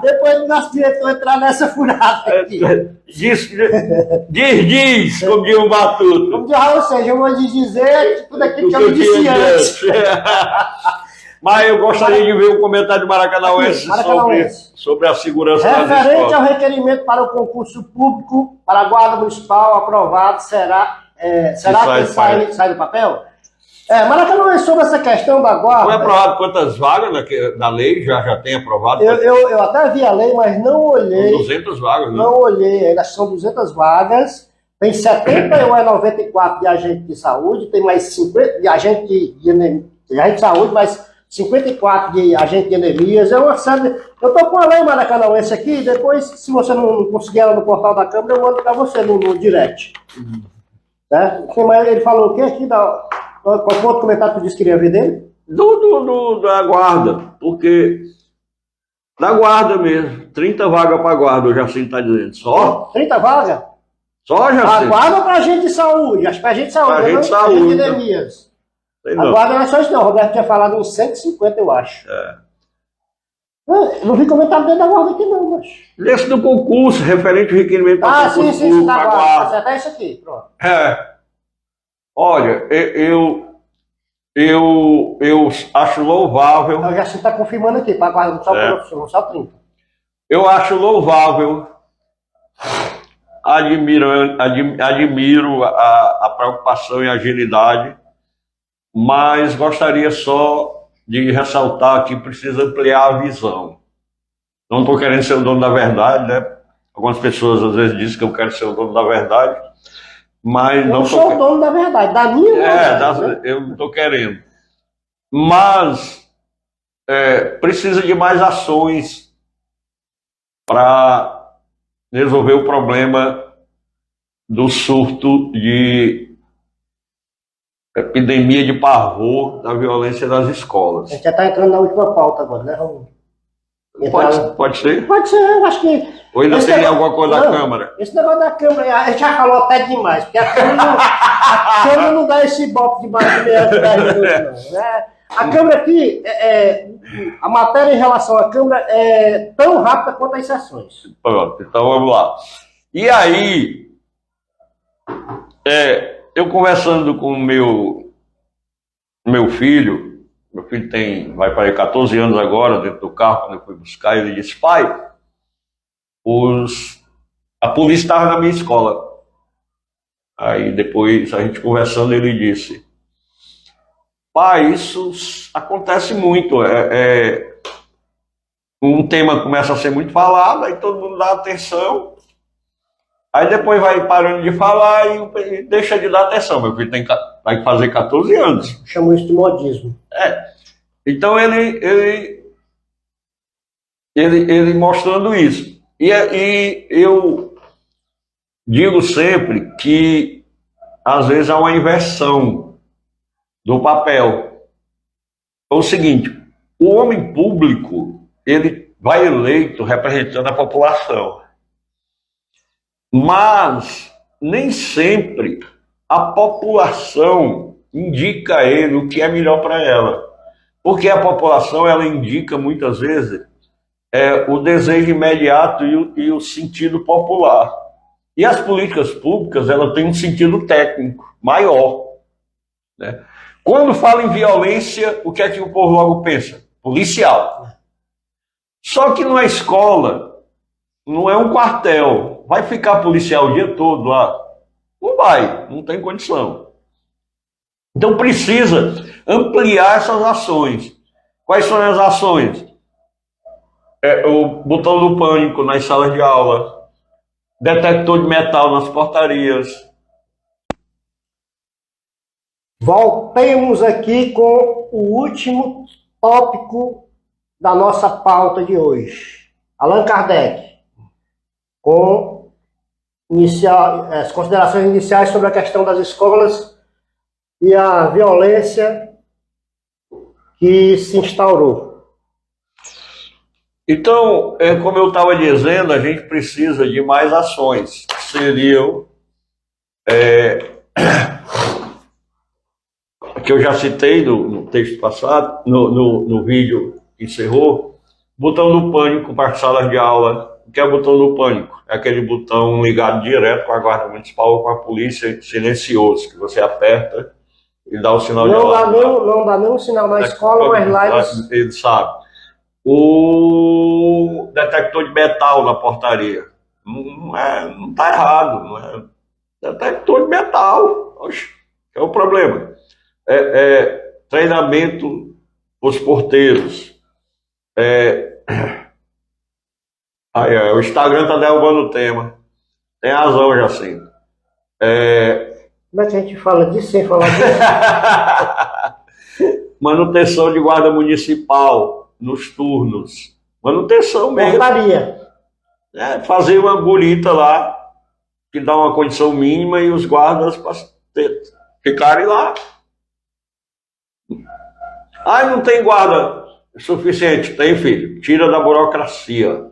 Depois do nosso diretor entrar nessa furada aqui. Diz, como diz o Batuto. Como diz, ou seja, eu vou dizer tudo aquilo que eu disse antes. Mas eu gostaria de ver o comentário de Maracanauense sobre a segurança das escolas. Referente ao requerimento para o concurso público para a Guarda Municipal aprovado, será que sai do papel? Maracanauense, sobre essa questão da guarda... Foi aprovado quantas vagas da lei? Já tem aprovado? Eu até vi a lei, mas não olhei. 200 vagas, né? Não olhei, ainda são 200 vagas. Tem 71 a 94 de agente de saúde, tem mais 50 de agente de saúde, mas 54 de agente de Neemias, é uma série. Eu estou com a lei maracanauense aqui, depois, se você não conseguir ela no portal da Câmara, eu mando para você no direct. Né? Mas ele falou o quê aqui? Qual foi o outro comentário que tu disse que queria ver dele? Da guarda, porque da guarda mesmo, 30 vagas para guarda, o Jacinto está dizendo. Só? 30 vagas? Só, Jacinto? A guarda para agente de saúde, acho que para agente de saúde, Pra gente de não saúde, agente de né? Neemias. Sei A não. guarda não é só isso não, o Roberto tinha falado uns 150, eu acho. Eu não vi comentário dentro da guarda aqui não, mas... Esse do concurso, referente ao requerimento para concurso sim, público, da pra guarda. guarda. Acertar isso aqui, pronto. Olha, eu acho louvável, Eu já se está confirmando aqui, para guarda, não só 30. eu acho louvável, admiro a preocupação e a agilidade, mas gostaria só de ressaltar que precisa ampliar a visão. Não estou querendo ser o dono da verdade, né? Algumas pessoas às vezes dizem que eu quero ser o dono da verdade, mas Eu não sou o dono da verdade, da minha verdade. Né? eu não estou querendo. Mas precisa de mais ações para resolver o problema do surto de epidemia de pavor da violência nas escolas. A gente já está entrando na última pauta agora, né? Vamos entrar... Pode ser? Pode ser, eu acho que... Ou ainda Esse tem negócio- alguma coisa da não, Câmara? Esse negócio da Câmara, a gente já falou até demais, porque a Câmara não dá esse bope de mais de meia de 10 minutos, não. Né? A Câmara aqui, a matéria em relação à Câmara é tão rápida quanto as sessões. Pronto, então vamos lá. E aí, eu conversando com o meu filho vai para 14 anos agora, dentro do carro, quando eu fui buscar, ele disse: pai, a polícia estava na minha escola. Aí depois, a gente conversando, ele disse: pai, isso acontece muito. Um tema começa a ser muito falado, aí todo mundo dá atenção, aí depois vai parando de falar e deixa de dar atenção. Meu filho vai fazer 14 anos. Chamo isso de modismo. Então ele mostrando isso. E eu digo sempre que às vezes há uma inversão do papel. É o seguinte: o homem público, ele vai eleito representando a população, mas nem sempre a população indica a ele o que é melhor para ela, porque a população, ela indica muitas vezes o desejo imediato e o sentido popular. E as políticas públicas, ela têm um sentido técnico maior, né? Quando fala em violência, o que é que o povo logo pensa? Policial. Só que numa escola, não é um quartel. Vai ficar policial o dia todo lá? Não vai, não tem condição. Então precisa ampliar essas ações. Quais são as ações? O botão do pânico nas salas de aula, detector de metal nas portarias. Voltemos aqui com o último tópico da nossa pauta de hoje. Allan Kardec, com as considerações iniciais sobre a questão das escolas e a violência que se instaurou. Então, como eu estava dizendo, a gente precisa de mais ações. Seriam que eu já citei no texto passado, no vídeo que encerrou, botão do pânico para salas de aula. O que é o botão do pânico? É aquele botão ligado direto com a guarda municipal ou com a polícia, silencioso, que você aperta e dá o sinal de alarme. Não dá nenhum sinal na escola, mas lá eles sabem. O detector de metal na portaria. Não está errado. Não é detector de metal. Oxe, que é o problema. Treinamento os porteiros. O Instagram está derrubando o tema. Tem razão, Jacinto. Como é que a gente fala disso sem falar disso? manutenção de guarda municipal nos turnos. Manutenção mesmo. Portaria. Fazer uma bolita lá, que dá uma condição mínima e os guardas ficarem lá. Não tem guarda suficiente. Tem, filho. Tira da burocracia.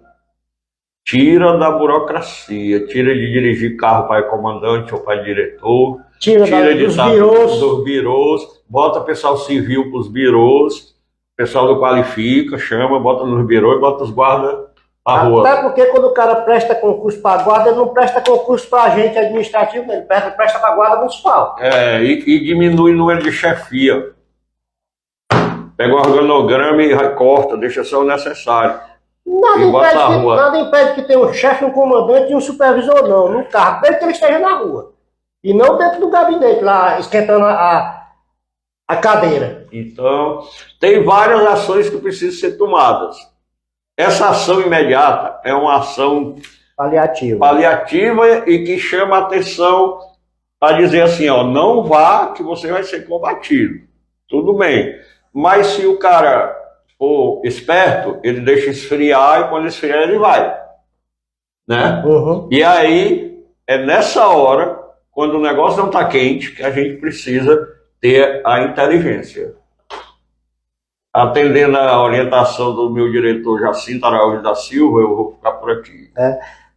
Tira da burocracia. Tira de dirigir carro para comandante ou para diretor. Tira dos birôs. Bota pessoal civil para os birôs. Pessoal do qualifica, chama, bota nos birôs e bota os guardas na rua. Até porque quando o cara presta concurso para guarda, ele não presta concurso para agente administrativo, ele presta para guarda municipal. E diminui o número de chefia. Pega o organograma e corta, deixa só o necessário. Nada impede que tenha um chefe, um comandante e um supervisor, não. No carro, desde que ele esteja na rua. E não dentro do gabinete, lá, esquentando a cadeira. Então, tem várias ações que precisam ser tomadas. Essa ação imediata é uma ação paliativa e que chama a atenção para dizer assim, não vá que você vai ser combatido. Tudo bem. Mas se o cara for esperto, ele deixa esfriar e quando esfriar ele vai. Né? Uhum. E aí, é nessa hora, quando o negócio não está quente, que a gente precisa ter a inteligência. Atendendo a orientação do meu diretor Jacinto Araújo da Silva, eu vou ficar por aqui.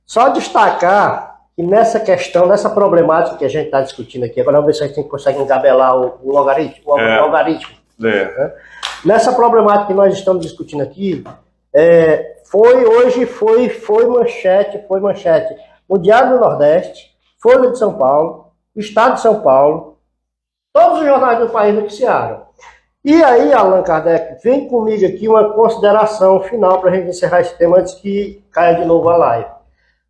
Só destacar que nessa questão, nessa problemática que a gente está discutindo aqui, agora vamos ver se a gente consegue engabelar o logaritmo. Nessa problemática que nós estamos discutindo aqui, foi manchete no Diário do Nordeste, Folha de São Paulo, Estado de São Paulo, todos os jornais do país noticiaram. E aí, Allan Kardec, vem comigo aqui uma consideração final para a gente encerrar esse tema antes que caia de novo a live.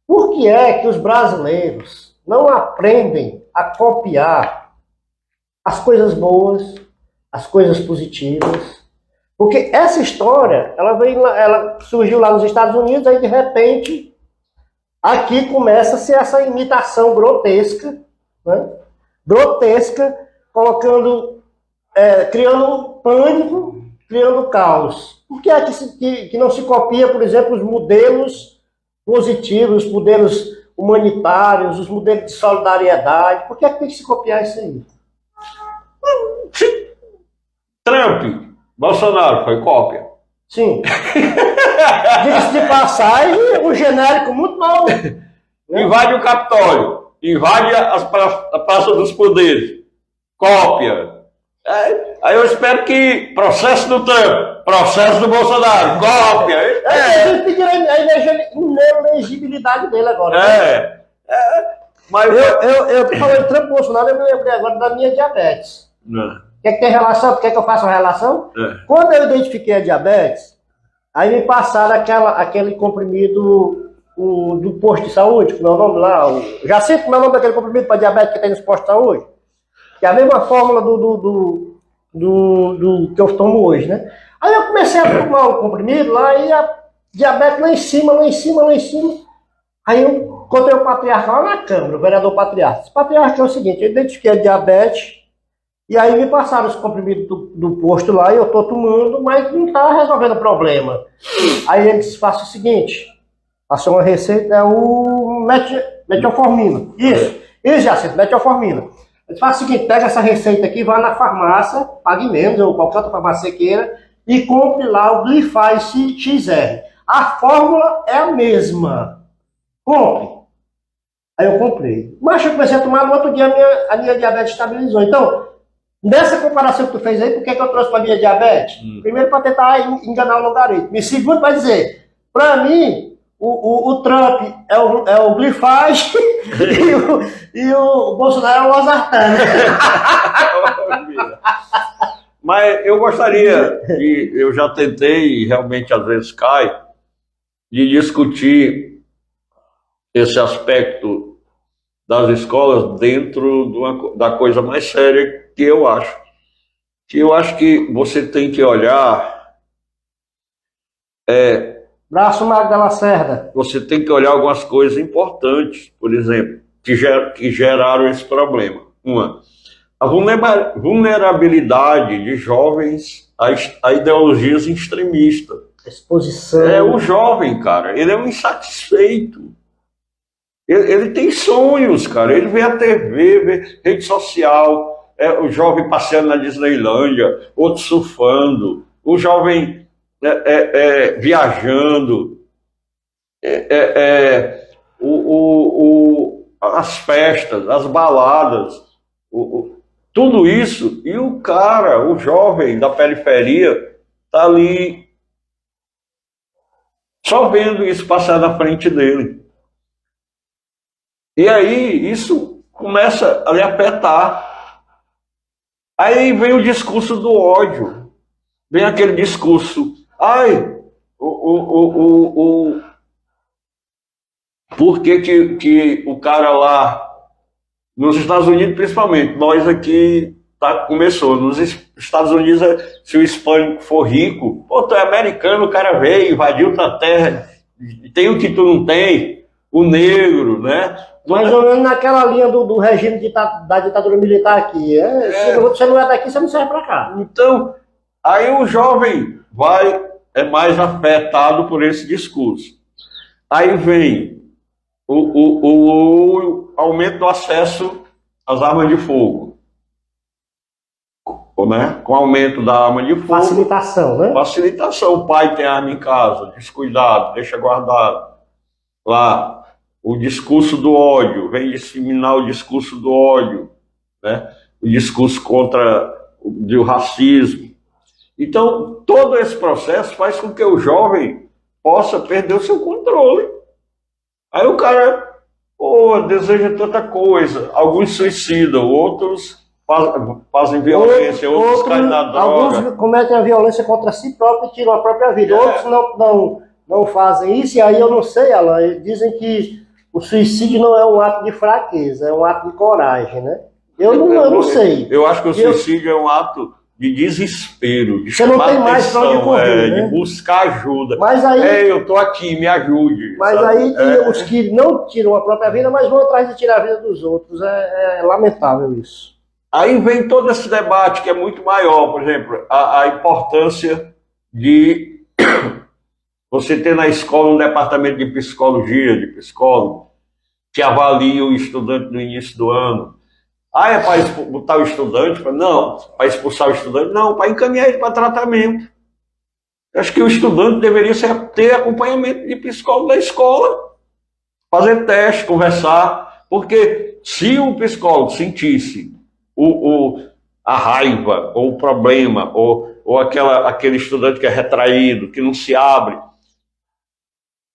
Por que é que os brasileiros não aprendem a copiar as coisas boas, as coisas positivas? Porque essa história, ela surgiu lá nos Estados Unidos, aí de repente, aqui começa a ser essa imitação grotesca, né? Grotesca, criando pânico, criando caos. Por que é que não se copia, por exemplo, os modelos positivos, os modelos humanitários, os modelos de solidariedade? Por que é que tem que se copiar isso aí? Trump, Bolsonaro, foi cópia. Sim. Diga-se de passagem, um genérico muito mal. Né? Invade o Capitólio, invade a Praça dos Poderes, cópia. Aí eu espero que processo do Trump, processo do Bolsonaro, cópia. Eles pediram a inelegibilidade dele agora. Mas eu tô falando de Trump e Bolsonaro, eu me lembrei agora da minha diabetes. Quer que tem relação? Quer que eu faça uma relação? Quando eu identifiquei a diabetes, aí me passaram aquele comprimido do posto de saúde, como é o nome lá, já sei como é o nome daquele comprimido para diabetes que tem nos postos de saúde, que é a mesma fórmula do que eu tomo hoje, né? Aí eu comecei a tomar o comprimido lá e a diabetes lá em cima. Aí eu encontrei o patriarca lá na Câmara, o vereador patriarca. Esse patriarca é o seguinte, eu identifiquei a diabetes, e aí me passaram os comprimidos do posto lá, e eu tô tomando, mas não tá resolvendo o problema. Aí eles fazem o seguinte, passou uma receita, é o metformina. Isso, Jacinto, metformina. Eles fazem o seguinte, pega essa receita aqui, vai na farmácia, pague menos, ou qualquer outra farmácia que queira, e compre lá o Glyphise XR. A fórmula é a mesma. Compre. Aí eu comprei. Mas eu comecei a tomar, no outro dia a minha diabetes estabilizou. Então, nessa comparação que tu fez aí, por que eu trouxe para a minha diabetes? Primeiro, para tentar enganar o logaritmo. E segundo, para dizer, para mim, o Trump é o Glyphise e o Bolsonaro é o Losartan. Mas eu gostaria, eu já tentei, e realmente às vezes cai, de discutir esse aspecto das escolas dentro da coisa mais séria que eu acho. Que eu acho que você tem que olhar... Braço Magro da Lacerda. Você tem que olhar algumas coisas importantes, por exemplo, que geraram esse problema. Uma, a vulnerabilidade de jovens a ideologias extremistas. Exposição. É o jovem, cara, ele é um insatisfeito. Ele tem sonhos, cara. Ele vê a TV, vê rede social, o jovem passeando na Disneylândia, outro surfando, o jovem viajando, as festas, as baladas, tudo isso. E o cara, o jovem da periferia, tá ali só vendo isso passar na frente dele. E aí isso começa a lhe afetar. Aí vem o discurso do ódio, vem aquele discurso, por que o cara lá, nos Estados Unidos principalmente, nós aqui começou, nos Estados Unidos, se o hispânico for rico, pô, tu é americano, o cara veio, invadiu tua terra, tem o que tu não tem, o negro, né? Mais ou menos naquela linha do regime da ditadura militar aqui. Se você não é daqui, você não serve para cá. Então, aí o jovem é mais afetado por esse discurso. Aí vem o aumento do acesso às armas de fogo. Né? Com o aumento da arma de fogo. Facilitação, né? Facilitação. O pai tem arma em casa, descuidado, deixa guardado. Lá. O discurso do ódio, vem disseminar o discurso do ódio, né? O discurso contra o racismo. Então, todo esse processo faz com que o jovem possa perder o seu controle. Aí o cara deseja tanta coisa, alguns suicidam, outros fazem violência, outros caem na droga. Alguns cometem a violência contra si próprio e tiram a própria vida, outros não fazem isso, e aí eu não sei, Alan, dizem que o suicídio não é um ato de fraqueza, é um ato de coragem, né? Eu não sei. Eu acho que o suicídio é um ato de desespero, de você não tem mais para onde correr, né? De buscar ajuda. Mas aí, eu tô aqui, me ajude. Mas sabe? Aí tem os que não tiram a própria vida, mas vão atrás de tirar a vida dos outros. É lamentável isso. Aí vem todo esse debate que é muito maior, por exemplo, a importância de você ter na escola um departamento de psicologia, de psicólogo, que avalia o estudante no início do ano. É para botar o estudante? Não. Para expulsar o estudante? Não, para encaminhar ele para tratamento. Eu acho que o estudante deveria ter acompanhamento de psicólogo da escola, fazer teste, conversar, porque se um psicólogo sentisse a raiva, ou o problema, ou aquele estudante que é retraído, que não se abre,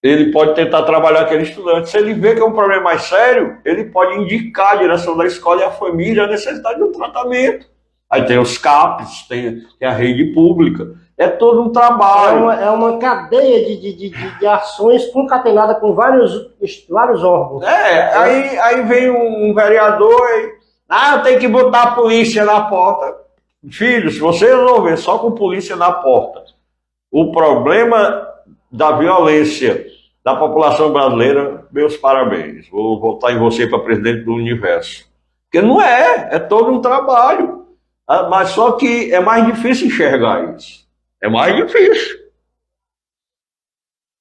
ele pode tentar trabalhar aquele estudante. Se ele vê que é um problema mais sério, ele pode indicar a direção da escola e a família a necessidade de um tratamento. Aí tem os CAPs, tem a rede pública. É todo um trabalho. É uma cadeia de ações concatenada com vários órgãos. Aí vem um vereador e... eu tenho que botar a polícia na porta. Filho, se você resolver só com polícia na porta, o problema da violência da população brasileira, meus parabéns. Vou votar em você para presidente do universo. Porque não é todo um trabalho. Mas só que é mais difícil enxergar isso. É mais difícil.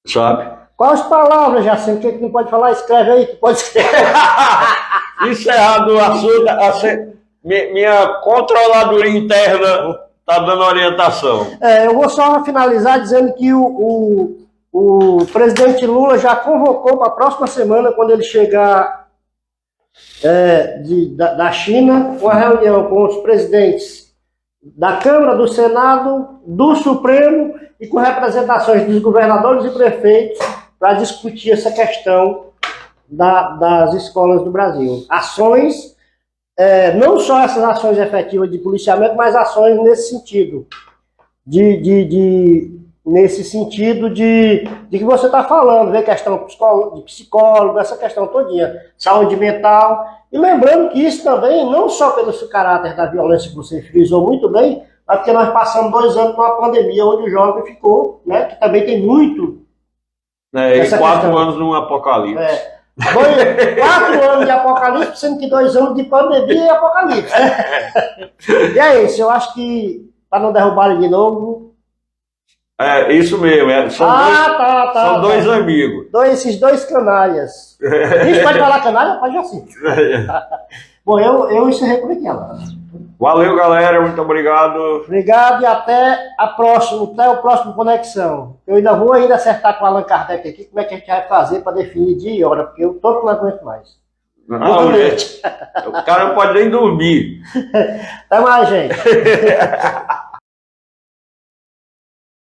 Sabe? Quais palavras, Jacinto? O que não pode falar? Escreve aí, que pode escrever. Encerrado o assunto, minha controladoria interna está dando orientação. Eu vou só finalizar dizendo que o presidente Lula já convocou para a próxima semana, quando ele chegar da China, uma reunião com os presidentes da Câmara, do Senado, do Supremo e com representações dos governadores e prefeitos para discutir essa questão das escolas do Brasil. Ações, não só essas ações efetivas de policiamento, mas ações nesse sentido, nesse sentido de que você está falando, ver questão de psicólogo, essa questão todinha, saúde mental, e lembrando que isso também, não só pelo caráter da violência que você frisou muito bem, mas porque nós passamos 2 anos com uma pandemia onde o jovem ficou, né, que também tem muito... E 4 anos num apocalipse. 4 anos de apocalipse, sendo que 2 anos de pandemia e apocalipse. E é isso, eu acho que, para não derrubar ele de novo... É, isso mesmo. São dois amigos. Esses dois canalhas. A gente pode falar canalha? Pode assim. Bom, eu encerrei por aqui agora. Valeu, galera. Muito obrigado. Obrigado e até o próximo Conexão. Eu ainda vou acertar com o Allan Kardec aqui como é que a gente vai fazer para definir dia e hora, porque eu tô que não aguento mais. Não, gente. O cara não pode nem dormir. Até mais, gente.